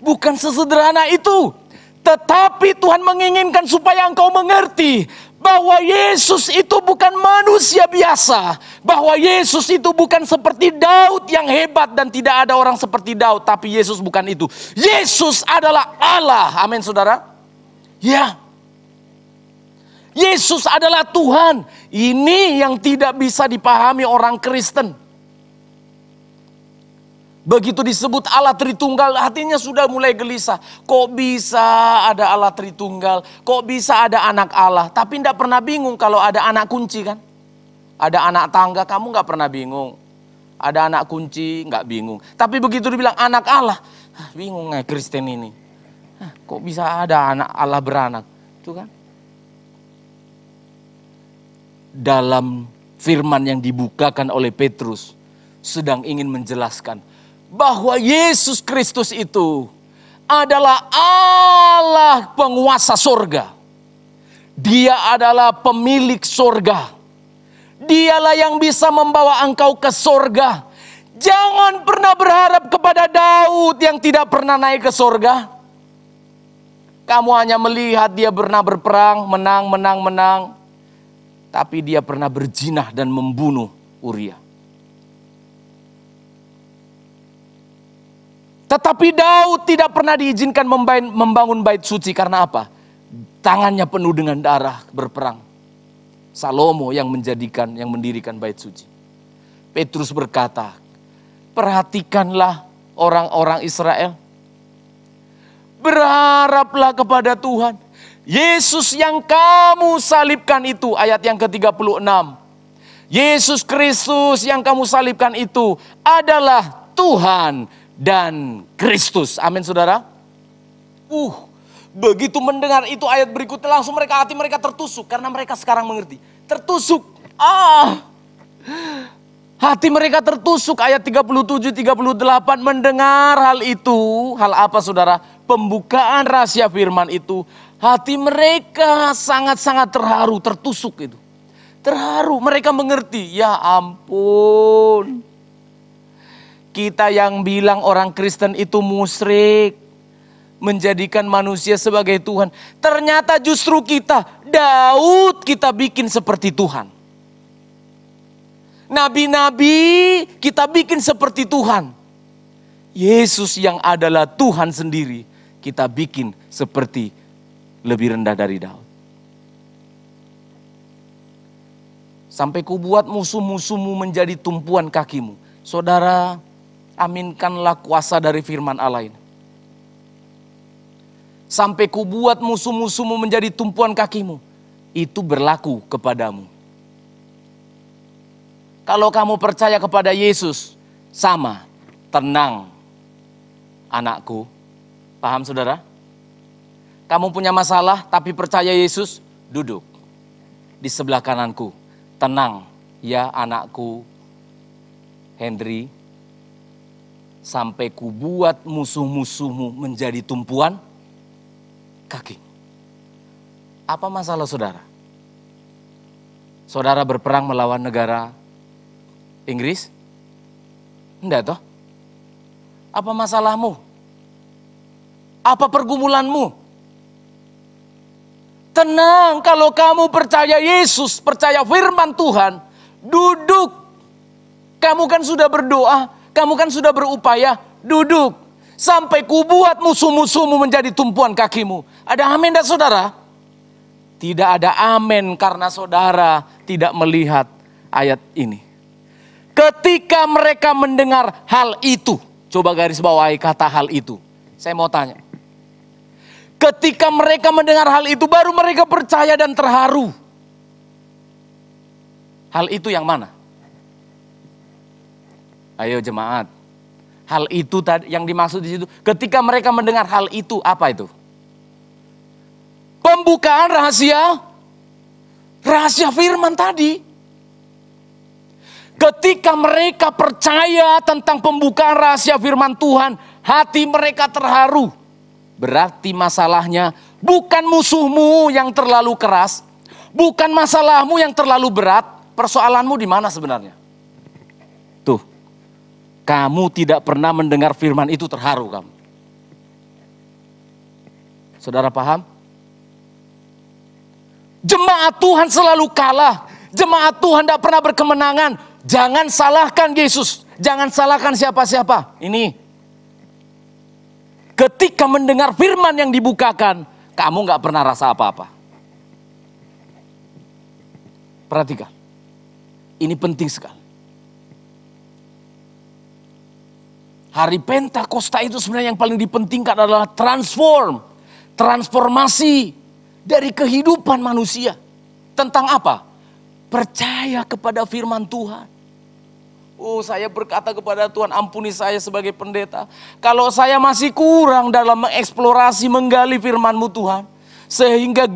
Bukan sesederhana itu. Tetapi Tuhan menginginkan supaya engkau mengerti. Bahwa Yesus itu bukan manusia biasa. Bahwa Yesus itu bukan seperti Daud yang hebat dan tidak ada orang seperti Daud. Tapi Yesus bukan itu. Yesus adalah Allah. Amin saudara. Ya. Yesus adalah Tuhan. Ini yang tidak bisa dipahami orang Kristen. Begitu disebut Allah Tritunggal, hatinya sudah mulai gelisah. Kok bisa ada Allah Tritunggal? Kok bisa ada anak Allah? Tapi tidak pernah bingung kalau ada anak kunci kan? Ada anak tangga, kamu nggak pernah bingung. Ada anak kunci, nggak bingung. Tapi begitu dibilang anak Allah, bingung nggak Kristen ini? Kok bisa ada anak Allah beranak? Itu kan? Dalam firman yang dibukakan oleh Petrus, sedang ingin menjelaskan bahwa Yesus Kristus itu adalah Allah penguasa sorga. Dia adalah pemilik sorga. Dialah yang bisa membawa engkau ke sorga. Jangan pernah berharap kepada Daud yang tidak pernah naik ke sorga. Kamu hanya melihat dia pernah berperang, menang. Tapi dia pernah berzinah dan membunuh Uria. Tetapi Daud tidak pernah diizinkan membangun bait suci karena apa? Tangannya penuh dengan darah berperang. Salomo yang mendirikan bait suci. Petrus berkata, perhatikanlah orang-orang Israel. Berharaplah kepada Tuhan. Yesus yang kamu salibkan itu, ayat yang ke-36. Yesus Kristus yang kamu salibkan itu adalah Tuhan dan Kristus. Amin saudara. Begitu mendengar itu ayat berikutnya langsung hati mereka tertusuk. Karena mereka sekarang mengerti. Tertusuk. Hati mereka tertusuk, ayat 37, 38, mendengar hal itu. Hal apa saudara? Pembukaan rahasia firman itu. Hati mereka sangat-sangat terharu, tertusuk itu. Terharu, mereka mengerti. Ya ampun. Kita yang bilang orang Kristen itu musyrik, menjadikan manusia sebagai Tuhan. Ternyata justru kita, Daud kita bikin seperti Tuhan. Nabi-nabi kita bikin seperti Tuhan. Yesus yang adalah Tuhan sendiri kita bikin seperti lebih rendah dari Daud. Sampai kubuat musuh-musuhmu menjadi tumpuan kakimu. Saudara, aminkanlah kuasa dari firman Allah ini. Sampai kubuat musuh-musuhmu menjadi tumpuan kakimu. Itu berlaku kepadamu. Kalau kamu percaya kepada Yesus, sama, tenang, anakku. Paham saudara? Kamu punya masalah tapi percaya Yesus, duduk di sebelah kananku. Tenang, ya anakku Henry. Sampai kubuat musuh-musuhmu menjadi tumpuan kaki. Apa masalah saudara? Saudara berperang melawan negara Inggris? Enggak toh? Apa masalahmu? Apa pergumulanmu? Tenang, kalau kamu percaya Yesus, percaya firman Tuhan, duduk. Kamu kan sudah berdoa, kamu kan sudah berupaya, duduk. Sampai kubuat musuh-musuhmu menjadi tumpuan kakimu. Ada amin enggak saudara? Tidak ada amin karena saudara tidak melihat ayat ini. Ketika mereka mendengar hal itu, coba garis bawahi kata hal itu. Saya mau tanya. Ketika mereka mendengar hal itu, baru mereka percaya dan terharu. Hal itu yang mana? Ayo jemaat. Hal itu tadi yang dimaksud di situ. Ketika mereka mendengar hal itu, apa itu? Pembukaan rahasia firman tadi. Ketika mereka percaya tentang pembukaan rahasia firman Tuhan, hati mereka terharu. Berarti masalahnya bukan musuhmu yang terlalu keras, bukan masalahmu yang terlalu berat. Persoalanmu di mana sebenarnya? Tuh, kamu tidak pernah mendengar firman itu terharu kamu. Saudara paham? Jemaat Tuhan selalu kalah. Jemaat Tuhan tidak pernah berkemenangan. Jangan salahkan Yesus. Jangan salahkan siapa-siapa. Ini. Ketika mendengar firman yang dibukakan, kamu gak pernah rasa apa-apa. Perhatikan. Ini penting sekali. Hari Pentakosta itu sebenarnya yang paling dipentingkan adalah transformasi dari kehidupan manusia. Tentang apa? Percaya kepada firman Tuhan. Oh, saya berkata kepada Tuhan, ampuni saya sebagai pendeta. Kalau saya masih kurang dalam mengeksplorasi, menggali firman-Mu Tuhan. Sehingga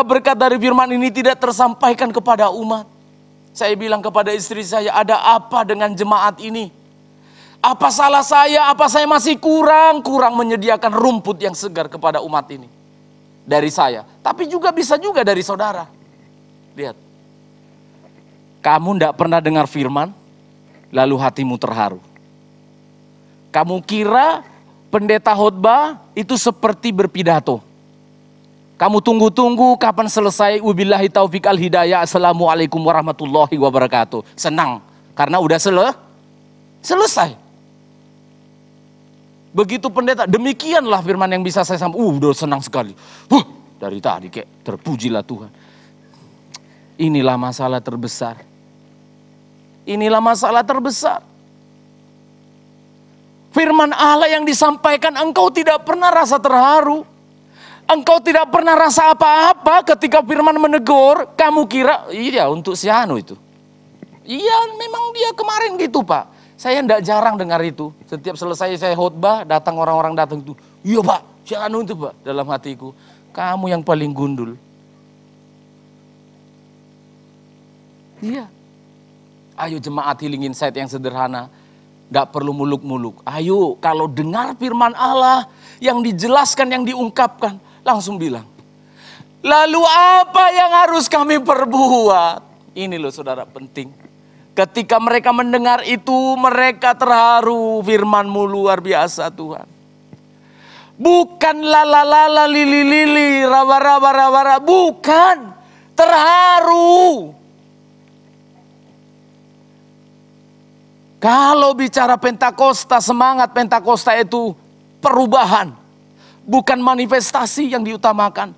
berkat dari firman ini tidak tersampaikan kepada umat. Saya bilang kepada istri saya, ada apa dengan jemaat ini? Apa salah saya? Apa saya masih kurang menyediakan rumput yang segar kepada umat ini? Dari saya. Tapi juga bisa juga dari saudara. Lihat. Kamu tidak pernah dengar firman, lalu hatimu terharu. Kamu kira pendeta khotbah itu seperti berpidato. Kamu tunggu-tunggu kapan selesai. Wabillahi taufiq al hidayah. Assalamualaikum warahmatullahi wabarakatuh. Senang, karena udah selesai. Begitu pendeta, demikianlah firman yang bisa saya sampaikan. Udah senang sekali. Dari tadi kayak terpujilah Tuhan. Inilah masalah terbesar. Inilah masalah terbesar. Firman Allah yang disampaikan engkau tidak pernah rasa terharu. Engkau tidak pernah rasa apa-apa ketika firman menegur, kamu kira, iya untuk si Anu itu. Iya memang dia kemarin gitu Pak. Saya tidak jarang dengar itu. Setiap selesai saya khotbah, datang orang-orang datang itu. Iya Pak, si Anu itu Pak. Dalam hatiku, kamu yang paling gundul. Iya. Ayo jemaat Healing Insight yang sederhana. Gak perlu muluk-muluk. Ayo kalau dengar firman Allah yang dijelaskan, yang diungkapkan. Langsung bilang. Lalu apa yang harus kami perbuat? Ini loh saudara penting. Ketika mereka mendengar itu mereka terharu. Firman-Mu luar biasa Tuhan. Bukan lala-lala lili-lili raba-raba. Bukan. Terharu. Kalau bicara Pentakosta, semangat Pentakosta itu perubahan. Bukan manifestasi yang diutamakan.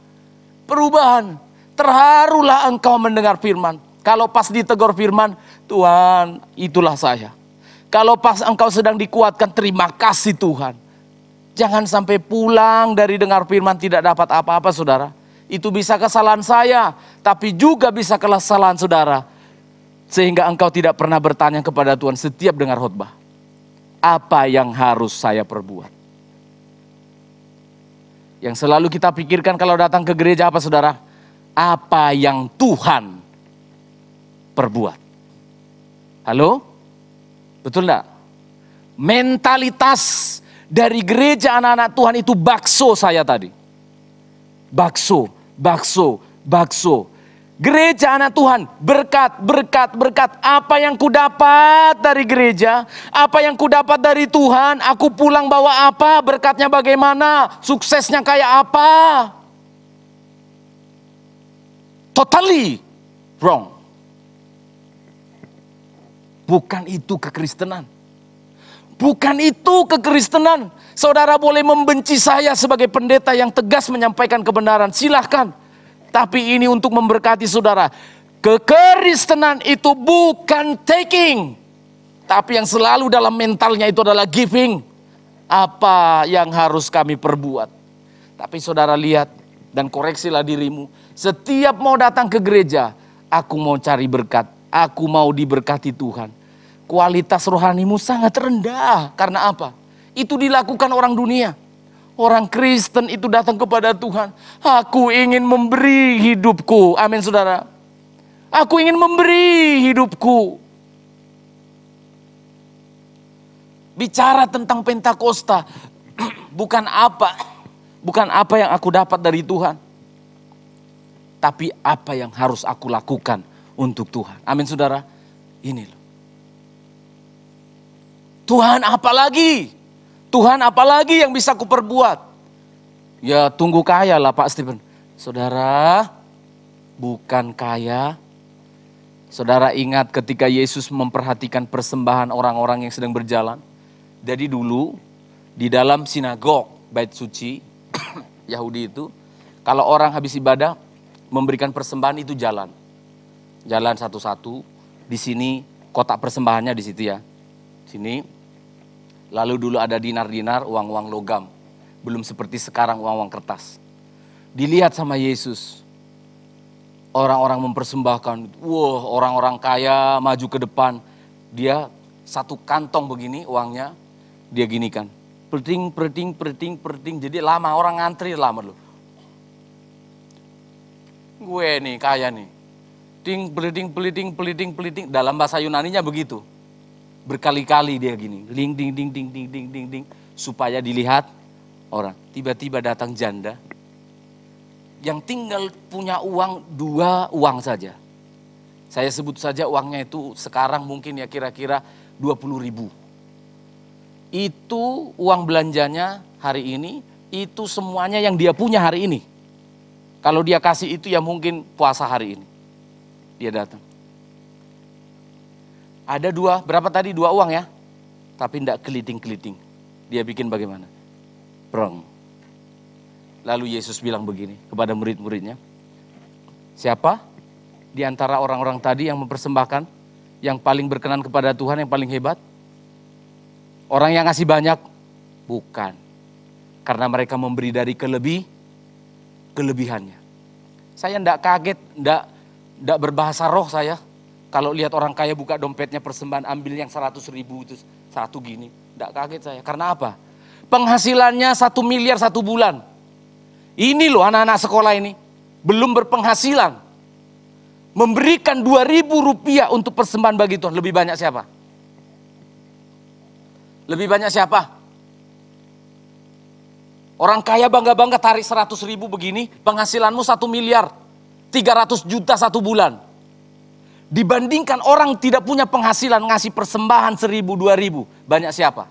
Perubahan. Terharulah engkau mendengar firman. Kalau pas ditegur firman, Tuhan itulah saya. Kalau pas engkau sedang dikuatkan, terima kasih Tuhan. Jangan sampai pulang dari dengar firman tidak dapat apa-apa saudara. Itu bisa kesalahan saya, tapi juga bisa kesalahan saudara. Sehingga engkau tidak pernah bertanya kepada Tuhan setiap dengar khotbah. Apa yang harus saya perbuat? Yang selalu kita pikirkan kalau datang ke gereja apa saudara? Apa yang Tuhan perbuat? Halo? Betul enggak? Mentalitas dari gereja anak-anak Tuhan itu bakso saya tadi. Bakso, bakso, bakso. Gereja anak Tuhan, berkat, berkat, berkat. Apa yang ku dapat dari gereja, apa yang ku dapat dari Tuhan, aku pulang bawa apa, berkatnya bagaimana, suksesnya kayak apa. Totally wrong. Bukan itu kekristenan. Bukan itu kekristenan. Saudara boleh membenci saya sebagai pendeta yang tegas menyampaikan kebenaran, silahkan. Tapi ini untuk memberkati saudara. Kekristenan itu bukan taking. Tapi yang selalu dalam mentalnya itu adalah giving. Apa yang harus kami perbuat? Tapi saudara lihat dan koreksilah dirimu. Setiap mau datang ke gereja, aku mau cari berkat. Aku mau diberkati Tuhan. Kualitas rohanimu sangat rendah. Karena apa? Itu dilakukan orang dunia. Orang Kristen itu datang kepada Tuhan. Aku ingin memberi hidupku. Amin saudara. Aku ingin memberi hidupku. Bicara tentang Pentakosta. Bukan apa yang aku dapat dari Tuhan. Tapi apa yang harus aku lakukan untuk Tuhan. Amin saudara. Ini loh. Tuhan apa lagi? Tuhan apalagi yang bisa kuperbuat? Ya tunggu kaya lah Pak Stephen. Saudara, bukan kaya. Saudara ingat ketika Yesus memperhatikan persembahan orang-orang yang sedang berjalan. Jadi dulu di dalam sinagog bait suci Yahudi itu. Kalau orang habis ibadah memberikan persembahan itu jalan. Jalan satu-satu. Di sini kotak persembahannya di situ ya. Sini. Lalu dulu ada dinar-dinar, uang-uang logam. Belum seperti sekarang uang-uang kertas. Dilihat sama Yesus. Orang-orang mempersembahkan. Wah, orang-orang kaya maju ke depan. Dia satu kantong begini uangnya. Dia ginikan. Perting, perting, perting, perting. Jadi lama, orang ngantri lama loh. Gue nih kaya nih. Ting, peliting, peliting, peliting, peliting. Dalam bahasa Yunaninya begitu. Berkali-kali dia gini, ding ding ding ding ding ding ding ding, supaya dilihat orang. Tiba-tiba datang janda yang tinggal punya uang 2 uang saja. Saya sebut saja uangnya itu sekarang mungkin ya kira-kira 20.000. Itu uang belanjanya hari ini, itu semuanya yang dia punya hari ini. Kalau dia kasih itu ya mungkin puasa hari ini. Dia datang. Ada 2, berapa tadi 2 uang ya? Tapi tidak keliting-keliting. Dia bikin bagaimana? Prong. Lalu Yesus bilang begini kepada murid-muridnya. Siapa di antara orang-orang tadi yang mempersembahkan, yang paling berkenan kepada Tuhan, yang paling hebat? Orang yang ngasih banyak? Bukan. Karena mereka memberi dari kelebihannya. Saya enggak kaget, enggak berbahasa roh saya. Kalau lihat orang kaya buka dompetnya persembahan, ambil yang 100.000 itu satu gini. Enggak kaget saya. Karena apa? Penghasilannya 1 miliar 1 bulan. Ini loh anak-anak sekolah ini. Belum berpenghasilan. Memberikan 2.000 rupiah untuk persembahan bagi Tuhan. Lebih banyak siapa? Lebih banyak siapa? Orang kaya bangga-bangga tarik 100.000 begini. Penghasilanmu 1 miliar. 300 juta satu bulan. Dibandingkan orang tidak punya penghasilan ngasih persembahan 1.000, 2.000. Banyak siapa?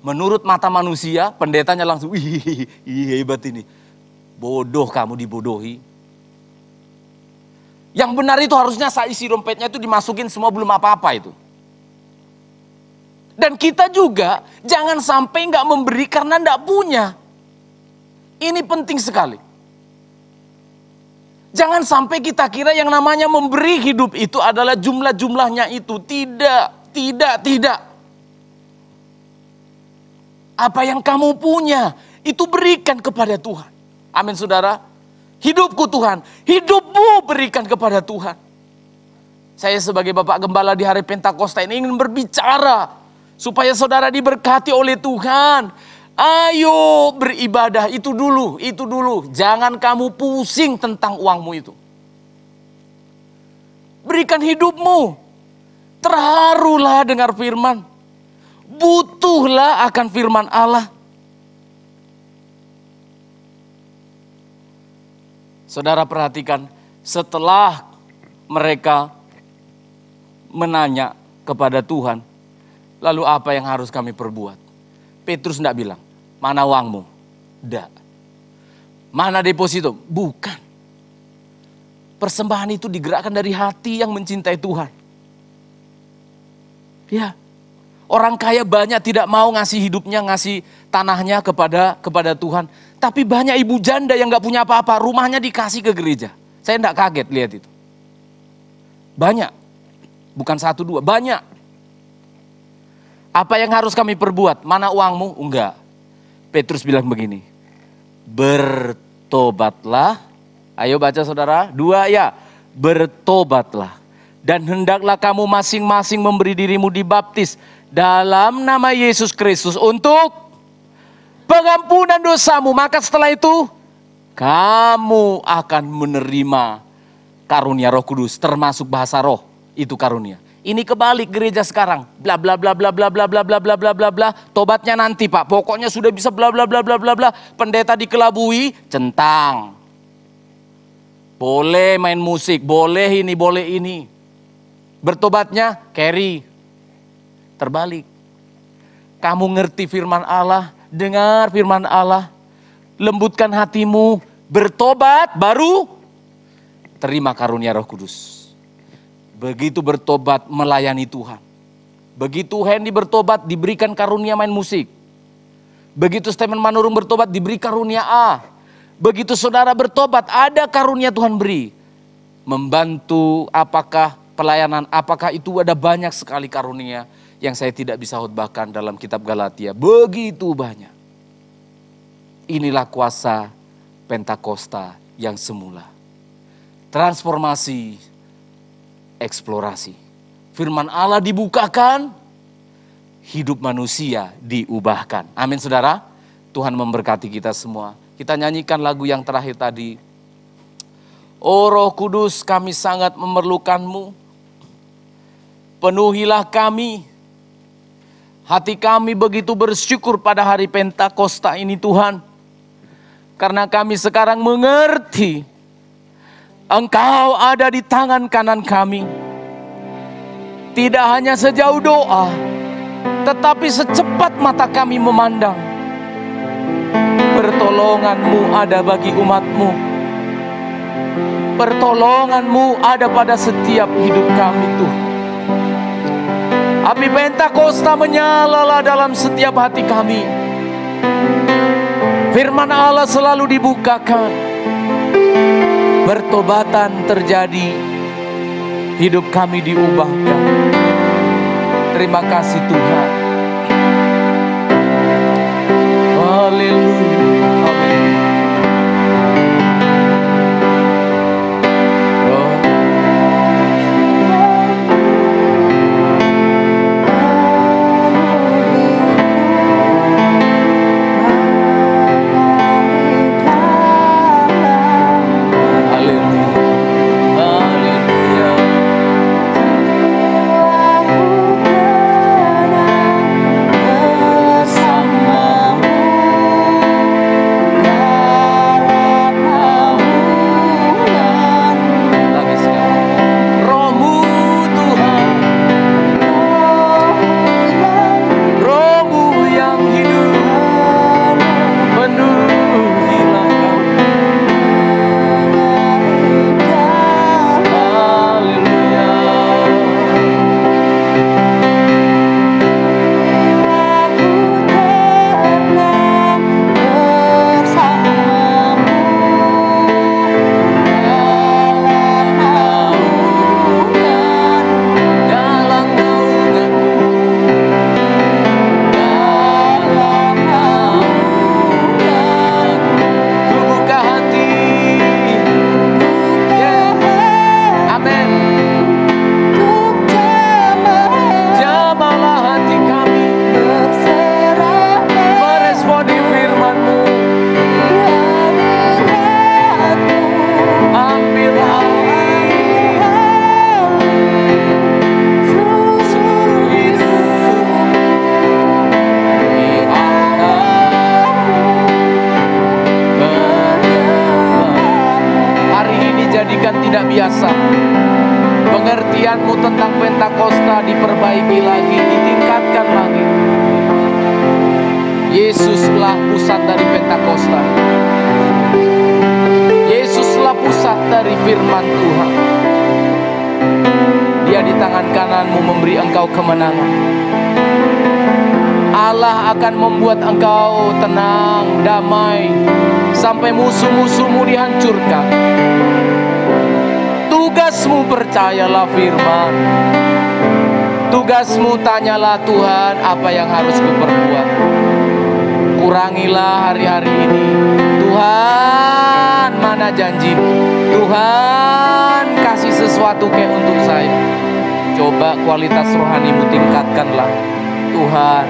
Menurut mata manusia, pendetanya langsung, wih hebat ini. Bodoh kamu dibodohi. Yang benar itu harusnya isi dompetnya itu dimasukin semua belum apa-apa itu. Dan kita juga jangan sampai nggak memberi karena nggak punya. Ini penting sekali. Jangan sampai kita kira yang namanya memberi hidup itu adalah jumlah-jumlahnya itu. Tidak. Apa yang kamu punya, itu berikan kepada Tuhan. Amin saudara. Hidupku Tuhan, hidupmu berikan kepada Tuhan. Saya sebagai Bapak Gembala di hari Pentakosta ini ingin berbicara. Supaya saudara diberkati oleh Tuhan. Ayo beribadah, itu dulu. Jangan kamu pusing tentang uangmu itu. Berikan hidupmu. Terharulah dengar firman. Butuhlah akan firman Allah. Saudara perhatikan, setelah mereka menanya kepada Tuhan, lalu apa yang harus kami perbuat? Petrus tidak bilang, mana uangmu? Tidak. Mana deposito? Bukan. Persembahan itu digerakkan dari hati yang mencintai Tuhan. Ya, orang kaya banyak tidak mau ngasih hidupnya, ngasih tanahnya kepada Tuhan. Tapi banyak ibu janda yang gak punya apa-apa, rumahnya dikasih ke gereja. Saya tidak kaget lihat itu. Banyak. Bukan 1, 2, banyak. Apa yang harus kami perbuat? Mana uangmu? Enggak. Petrus bilang begini. Bertobatlah. Ayo baca saudara. 2 ya. Bertobatlah. Dan hendaklah kamu masing-masing memberi dirimu dibaptis dalam nama Yesus Kristus untuk pengampunan dosamu. Maka setelah itu kamu akan menerima karunia Roh Kudus. Termasuk bahasa roh. Itu karunia. Ini kebalik gereja sekarang. Bla bla bla bla bla bla bla bla bla bla bla bla. Tobatnya nanti Pak. Pokoknya sudah bisa bla bla bla bla bla bla. Pendeta dikelabui, centang. Boleh main musik, boleh ini. Bertobatnya carry. Terbalik. Kamu ngerti firman Allah, dengar firman Allah, lembutkan hatimu, bertobat baru terima karunia Roh Kudus. Begitu bertobat melayani Tuhan. Begitu Hendy bertobat diberikan karunia main musik. Begitu Stephen Manurung bertobat diberi karunia A. Begitu saudara bertobat ada karunia Tuhan beri. Membantu apakah pelayanan, apakah itu ada banyak sekali karunia yang saya tidak bisa khotbahkan dalam kitab Galatia. Begitu banyak. Inilah kuasa Pentakosta yang semula. Transformasi, eksplorasi. Firman Allah dibukakan, hidup manusia diubahkan. Amin saudara. Tuhan memberkati kita semua. Kita nyanyikan lagu yang terakhir tadi. Oh Roh Kudus, kami sangat memerlukan-Mu. Penuhilah kami. Hati kami begitu bersyukur pada hari Pentakosta ini Tuhan. Karena kami sekarang mengerti Engkau ada di tangan kanan kami. Tidak hanya sejauh doa, tetapi secepat mata kami memandang. Pertolongan-Mu ada bagi umat-Mu. Pertolongan-Mu ada pada setiap hidup kami Tuhan. Api Pentakosta menyala dalam setiap hati kami. Firman Allah selalu dibukakan. Pertobatan terjadi, hidup kami diubahkan. Terima kasih Tuhan. Haleluya. Amin. biasa. Pengertianmu tentang Pentakosta diperbaiki lagi, ditingkatkan lagi. Yesuslah pusat dari Pentakosta. Yesuslah pusat dari firman Tuhan. Dia di tangan kananmu memberi engkau kemenangan. Allah akan membuat engkau tenang, damai, sampai musuh-musuhmu dihancurkan. Tugasmu percayalah firman. Tugasmu tanyalah Tuhan, apa yang harus kuperbuat. Kurangilah hari-hari ini. Tuhan, mana janjimu? Tuhan, kasih sesuatu kayak untuk saya. Coba kualitas rohanimu tingkatkanlah. Tuhan,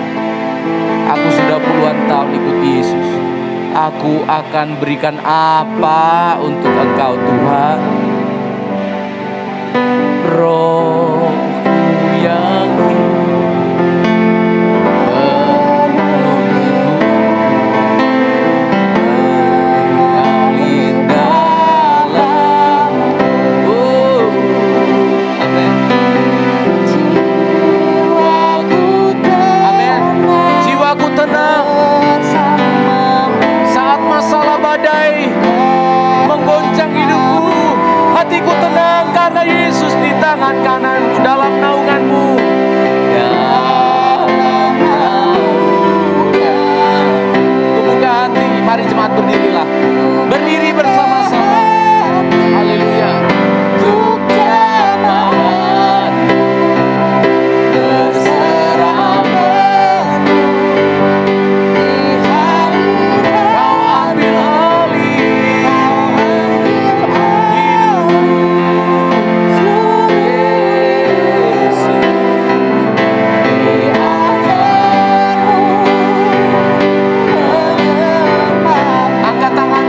aku sudah puluhan tahun ikut Yesus. Aku akan berikan apa untuk Engkau Tuhan? Rohku yang hatiku tenang karena Yesus di tangan kananku, dalam naunganmu. Dalam naungan. Buka hati, mari jemaat berdirilah. Berdiri bersama-sama. Haleluya. Angkat tangan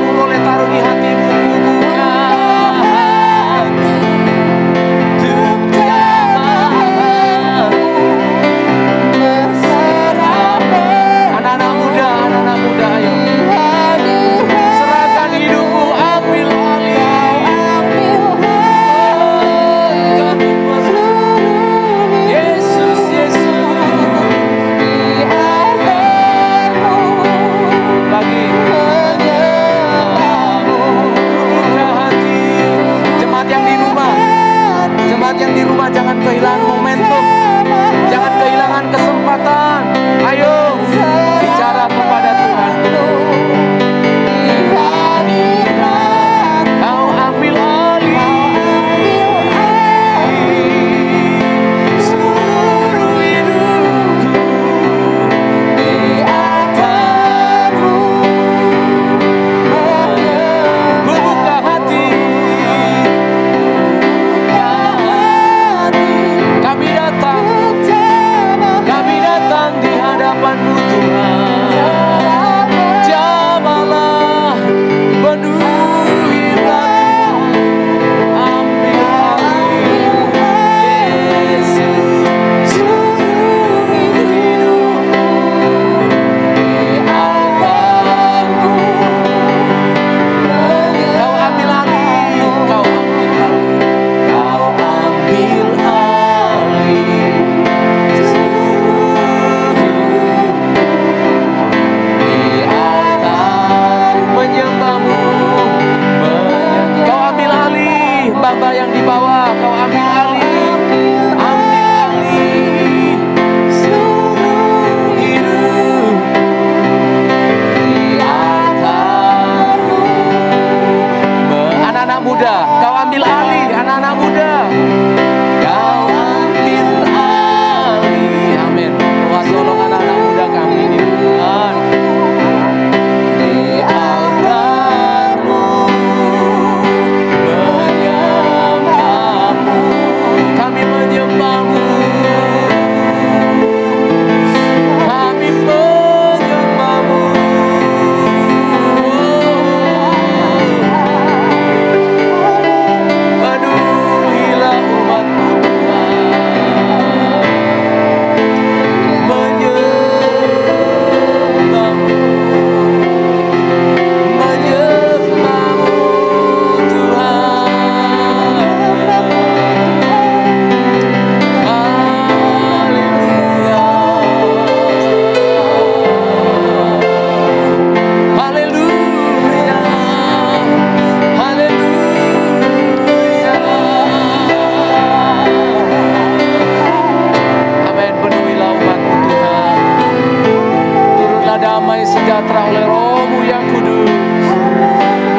yang kudus.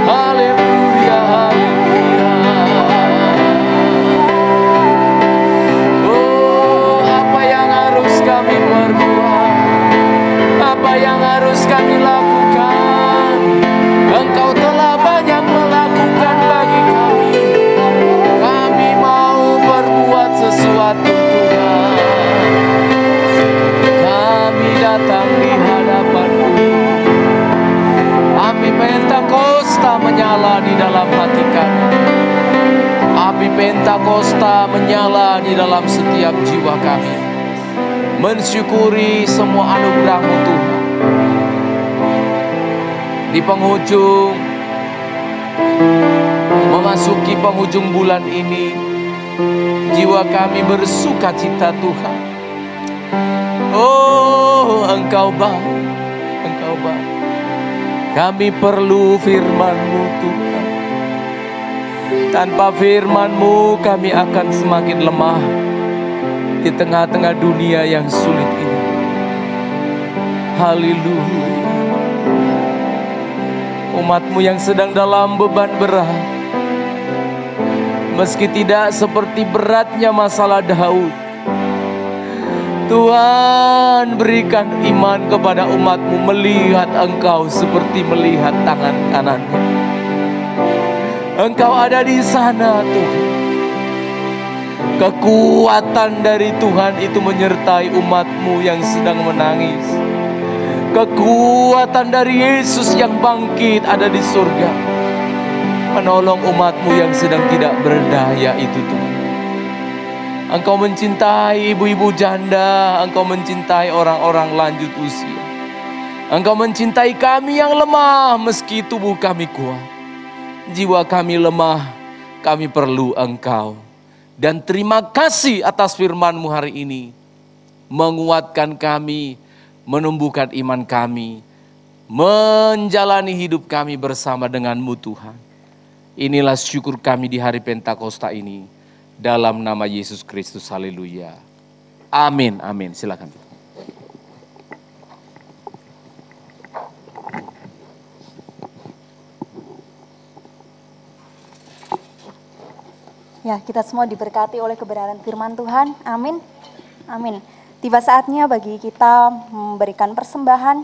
Haleluya, haleluya. Oh, apa yang harus kami perbuat? Apa yang harus kami lakukan? Engkau telah banyak melakukan bagi kami. Kami mau berbuat sesuatu, Tuhan. Kami datang di hadapan-Mu. Api Pentakosta menyala di dalam hati kami. Api Pentakosta menyala di dalam setiap jiwa kami. Mensyukuri semua anugerah-Mu, Tuhan. Di penghujung, memasuki penghujung bulan ini, jiwa kami bersuka cita, Tuhan. Oh, Engkau baik, Engkau baik. Kami perlu firman-Mu, Tuhan. Tanpa firman-Mu kami akan semakin lemah di tengah-tengah dunia yang sulit ini. Haleluya. Umat-Mu yang sedang dalam beban berat, meski tidak seperti beratnya masalah Daud, Tuhan berikan iman kepada umat-Mu melihat Engkau seperti melihat tangan kanannya. Engkau ada di sana, Tuhan. Kekuatan dari Tuhan itu menyertai umat-Mu yang sedang menangis. Kekuatan dari Yesus yang bangkit ada di surga, menolong umat-Mu yang sedang tidak berdaya itu, Tuhan. Engkau mencintai ibu-ibu janda, Engkau mencintai orang-orang lanjut usia. Engkau mencintai kami yang lemah meski tubuh kami kuat. Jiwa kami lemah, kami perlu Engkau. Dan terima kasih atas firman-Mu hari ini. Menguatkan kami, menumbuhkan iman kami, menjalani hidup kami bersama dengan-Mu, Tuhan. Inilah syukur kami di hari Pentakosta ini. Dalam nama Yesus Kristus, haleluya. Amin, amin. Silakan. Ya, kita semua diberkati oleh kebenaran firman Tuhan. Amin. Amin. Tiba saatnya bagi kita memberikan persembahan.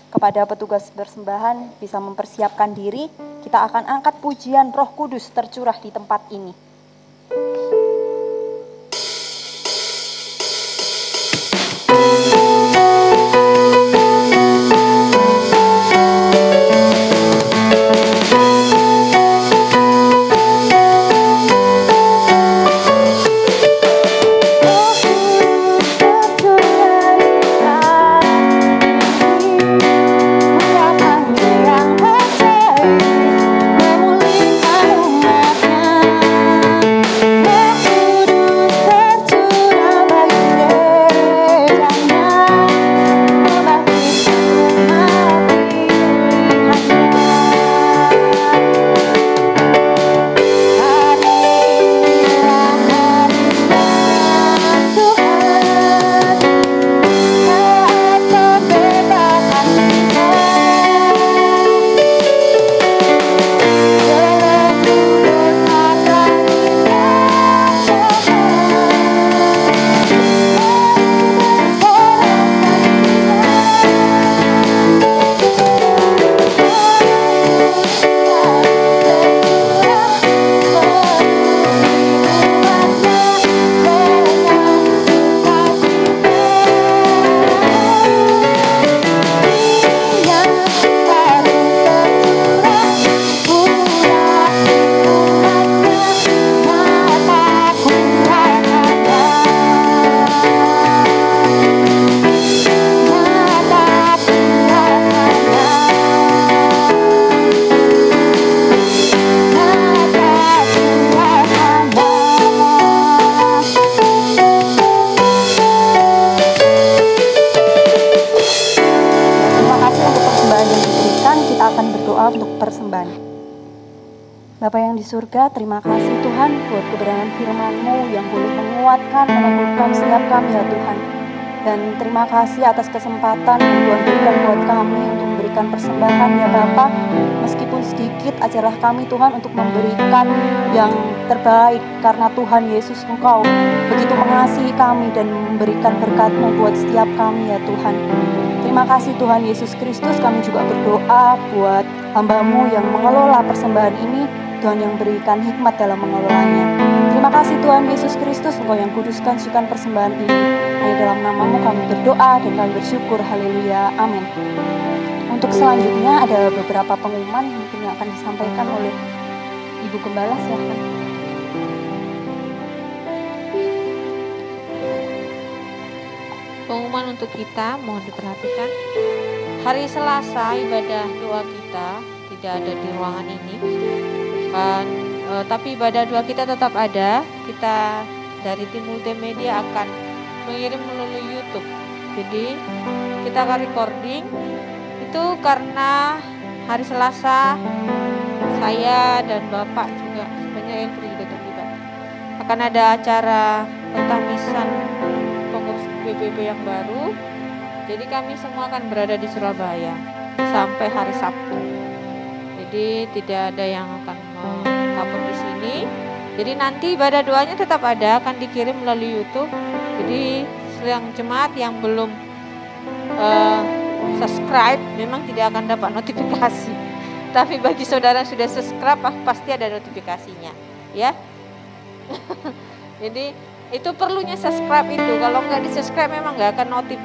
Kepada petugas persembahan bisa mempersiapkan diri. Kita akan angkat pujian Roh Kudus tercurah di tempat ini. Bapa yang di surga, terima kasih Tuhan buat kebenaran firman-Mu yang boleh menguatkan, menumbuhkan setiap kami ya Tuhan. Dan terima kasih atas kesempatan yang Tuhan berikan buat kami untuk memberikan persembahan ya Bapa. Meskipun sedikit, ajarlah kami Tuhan untuk memberikan yang terbaik, karena Tuhan Yesus Engkau begitu mengasihi kami dan memberikan berkat-Mu buat setiap kami ya Tuhan. Terima kasih Tuhan Yesus Kristus, kami juga berdoa buat hamba-Mu yang mengelola persembahan ini, Tuhan yang berikan hikmat dalam mengelolanya. Terima kasih Tuhan Yesus Kristus, Engkau yang kuduskan sucikan persembahan ini. Hanya dalam nama-Mu kami berdoa dan kami bersyukur. Haleluya. Amin. Untuk selanjutnya ada beberapa pengumuman mungkin yang akan disampaikan oleh Ibu Gembala, silahkan. Pengumuman untuk kita mohon diperhatikan. Hari Selasa ibadah doa kita tidak ada di ruangan ini. Tapi ibadah doa kita tetap ada. Kita dari tim multimedia akan mengirim melalui YouTube. Jadi kita akan recording itu karena hari Selasa saya dan Bapak juga banyak yang pergi dan terlibat. Akan ada acara pentahbisan pengurus PBB yang baru. Jadi kami semua akan berada di Surabaya sampai hari Sabtu. Jadi tidak ada yang akan cover di sini. Jadi nanti ibadah doanya tetap ada, akan dikirim melalui YouTube. Jadi yang jemaat yang belum subscribe memang tidak akan dapat notifikasi. Tapi bagi saudara yang sudah subscribe pasti ada notifikasinya, ya. Jadi itu perlunya subscribe itu. Kalau nggak di subscribe memang nggak akan notif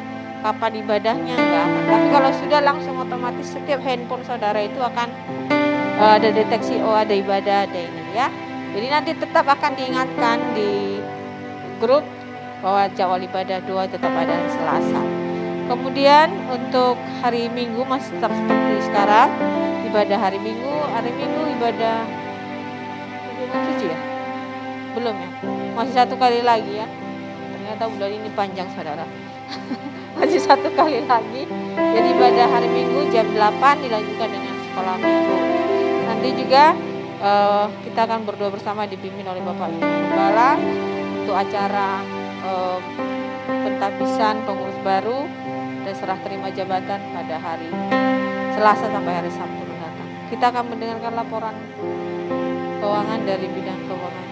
kapan ibadahnya, nggak akan. Tapi kalau sudah langsung otomatis setiap handphone saudara itu akan ada deteksi, oh ada ibadah, ada ini ya. Jadi nanti tetap akan diingatkan di grup bahwa jadwal ibadah doa tetap ada hari Selasa. Kemudian untuk hari Minggu masih tetap seperti sekarang, ibadah hari Minggu ibadah suci ya? Belum ya? Masih satu kali lagi ya. Ternyata bulan ini panjang saudara. Masih satu kali lagi. Jadi ibadah hari Minggu jam 8 dilanjutkan dengan sekolah minggu. Nanti juga kita akan berdoa bersama dipimpin oleh Bapak Ibu Gembala untuk acara pentahbisan pengurus baru dan serah terima jabatan pada hari Selasa sampai hari Sabtu mendatang. Kita akan mendengarkan laporan keuangan dari bidang keuangan.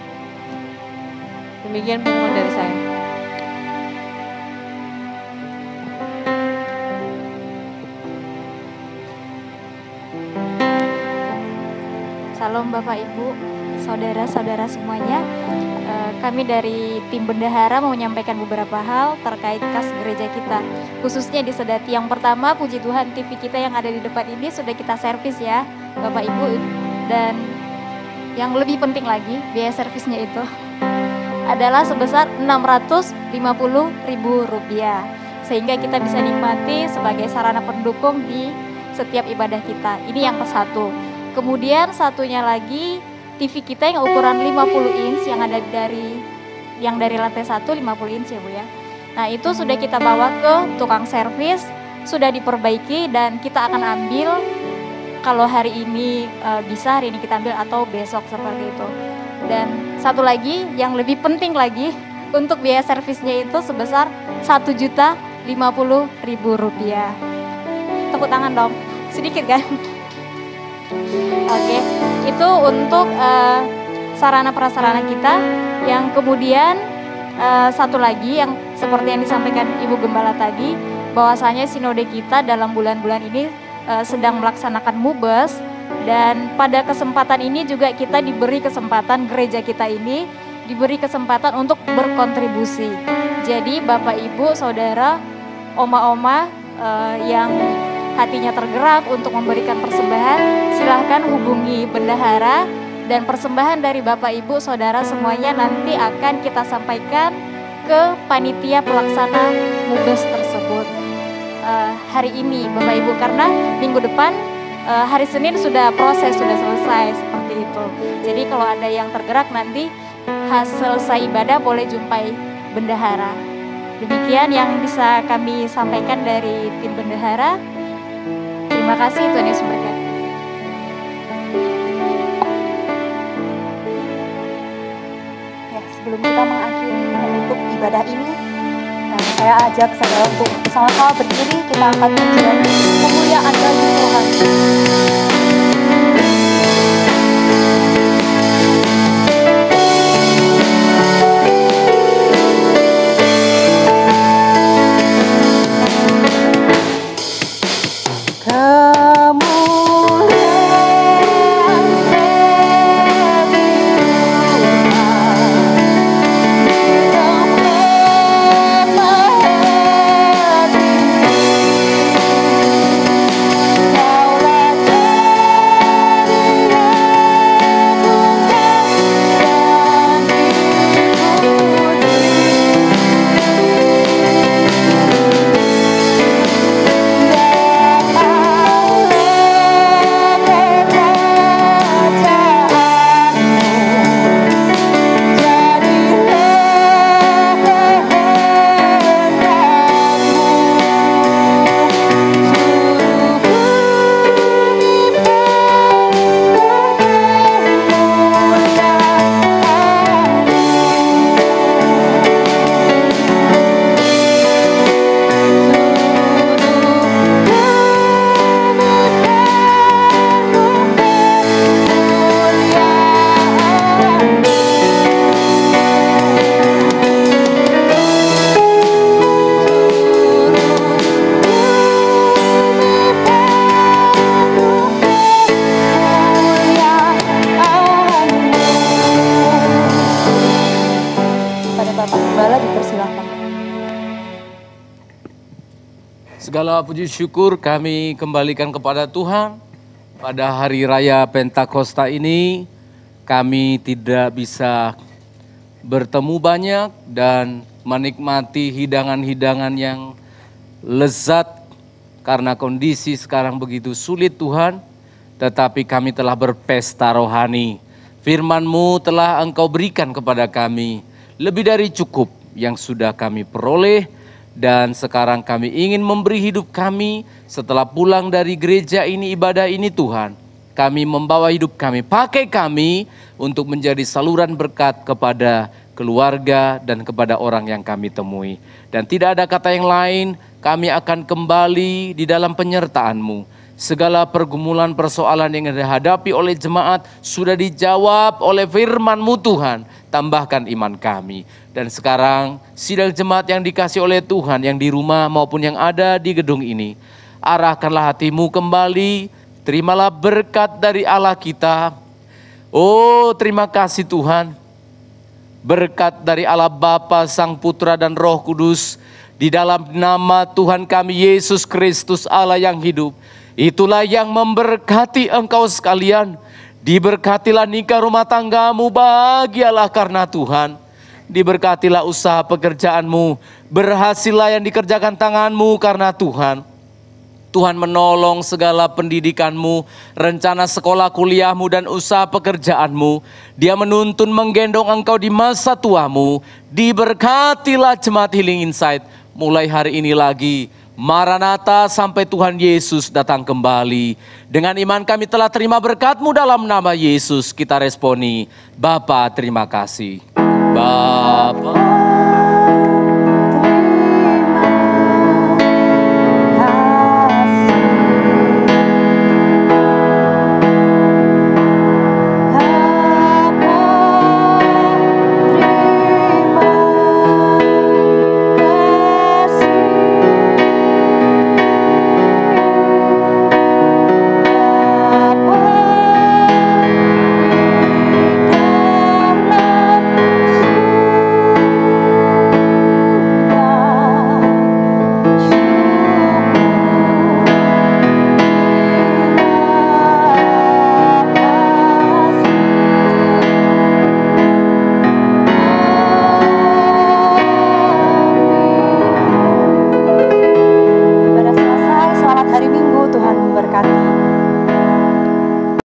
Demikian pengumuman dari saya. Salam Bapak Ibu, saudara-saudara semuanya. Kami dari tim bendahara mau menyampaikan beberapa hal terkait kas gereja kita, khususnya di Sedati. Yang pertama, puji Tuhan, TV kita yang ada di depan ini sudah kita servis ya Bapak Ibu. Dan yang lebih penting lagi, biaya servisnya itu adalah sebesar Rp650.000, sehingga kita bisa nikmati sebagai sarana pendukung di setiap ibadah kita. Ini yang ke-1. Kemudian satunya lagi, TV kita yang ukuran 50 inch yang dari lantai 1 50 inch ya Bu ya. Nah itu sudah kita bawa ke tukang servis, sudah diperbaiki dan kita akan ambil kalau hari ini bisa hari ini kita ambil atau besok seperti itu. Dan satu lagi yang lebih penting lagi, untuk biaya servisnya itu sebesar Rp1.050.000. Tepuk tangan dong, sedikit kan? Oke, itu untuk sarana prasarana kita. Yang kemudian satu lagi yang seperti yang disampaikan Ibu Gembala tadi, bahwasanya sinode kita dalam bulan-bulan ini sedang melaksanakan mubes, dan pada kesempatan ini juga kita diberi kesempatan, gereja kita ini diberi kesempatan untuk berkontribusi. Jadi Bapak Ibu Saudara, oma-oma yang hatinya tergerak untuk memberikan persembahan, silahkan hubungi bendahara, dan persembahan dari Bapak Ibu Saudara semuanya nanti akan kita sampaikan ke panitia pelaksana mubes tersebut hari ini Bapak Ibu, karena minggu depan hari Senin sudah proses, sudah selesai seperti itu. Jadi kalau ada yang tergerak nanti selesai ibadah boleh jumpai bendahara. Demikian yang bisa kami sampaikan dari tim bendahara. Terima kasih, Tuhan Yesus memberkati. Ya, sebelum kita mengakhiri menutup ibadah ini, Saya ajak saudara untuk bersama-sama berdiri, kita akan menjalani kemuliaan bagi Tuhan. Segala puji syukur kami kembalikan kepada Tuhan. Pada hari raya Pentakosta ini kami tidak bisa bertemu banyak dan menikmati hidangan-hidangan yang lezat karena kondisi sekarang begitu sulit Tuhan. Tetapi kami telah berpesta rohani. Firman-Mu telah Engkau berikan kepada kami lebih dari cukup yang sudah kami peroleh. Dan sekarang kami ingin memberi hidup kami setelah pulang dari gereja ini, ibadah ini Tuhan. Kami membawa hidup kami, pakai kami untuk menjadi saluran berkat kepada keluarga dan kepada orang yang kami temui. Dan tidak ada kata yang lain, kami akan kembali di dalam penyertaan-Mu. Segala pergumulan persoalan yang dihadapi oleh jemaat sudah dijawab oleh firman-Mu Tuhan. Tambahkan iman kami. Dan sekarang sidang jemaat yang dikasih oleh Tuhan yang di rumah maupun yang ada di gedung ini. Arahkanlah hatimu kembali. Terimalah berkat dari Allah kita. Oh, terima kasih Tuhan. Berkat dari Allah Bapa, Sang Putra dan Roh Kudus. Di dalam nama Tuhan kami Yesus Kristus Allah yang hidup. Itulah yang memberkati engkau sekalian. Diberkatilah nikah rumah tanggamu, bahagialah karena Tuhan. Diberkatilah usaha pekerjaanmu, berhasillah yang dikerjakan tanganmu karena Tuhan. Tuhan menolong segala pendidikanmu, rencana sekolah kuliahmu dan usaha pekerjaanmu. Dia menuntun menggendong engkau di masa tuamu. Diberkatilah jemaat Healing Insight mulai hari ini lagi. Maranatha sampai Tuhan Yesus datang kembali. Dengan iman kami telah terima berkat-Mu dalam nama Yesus. Kita responi, Bapa terima kasih. Bapa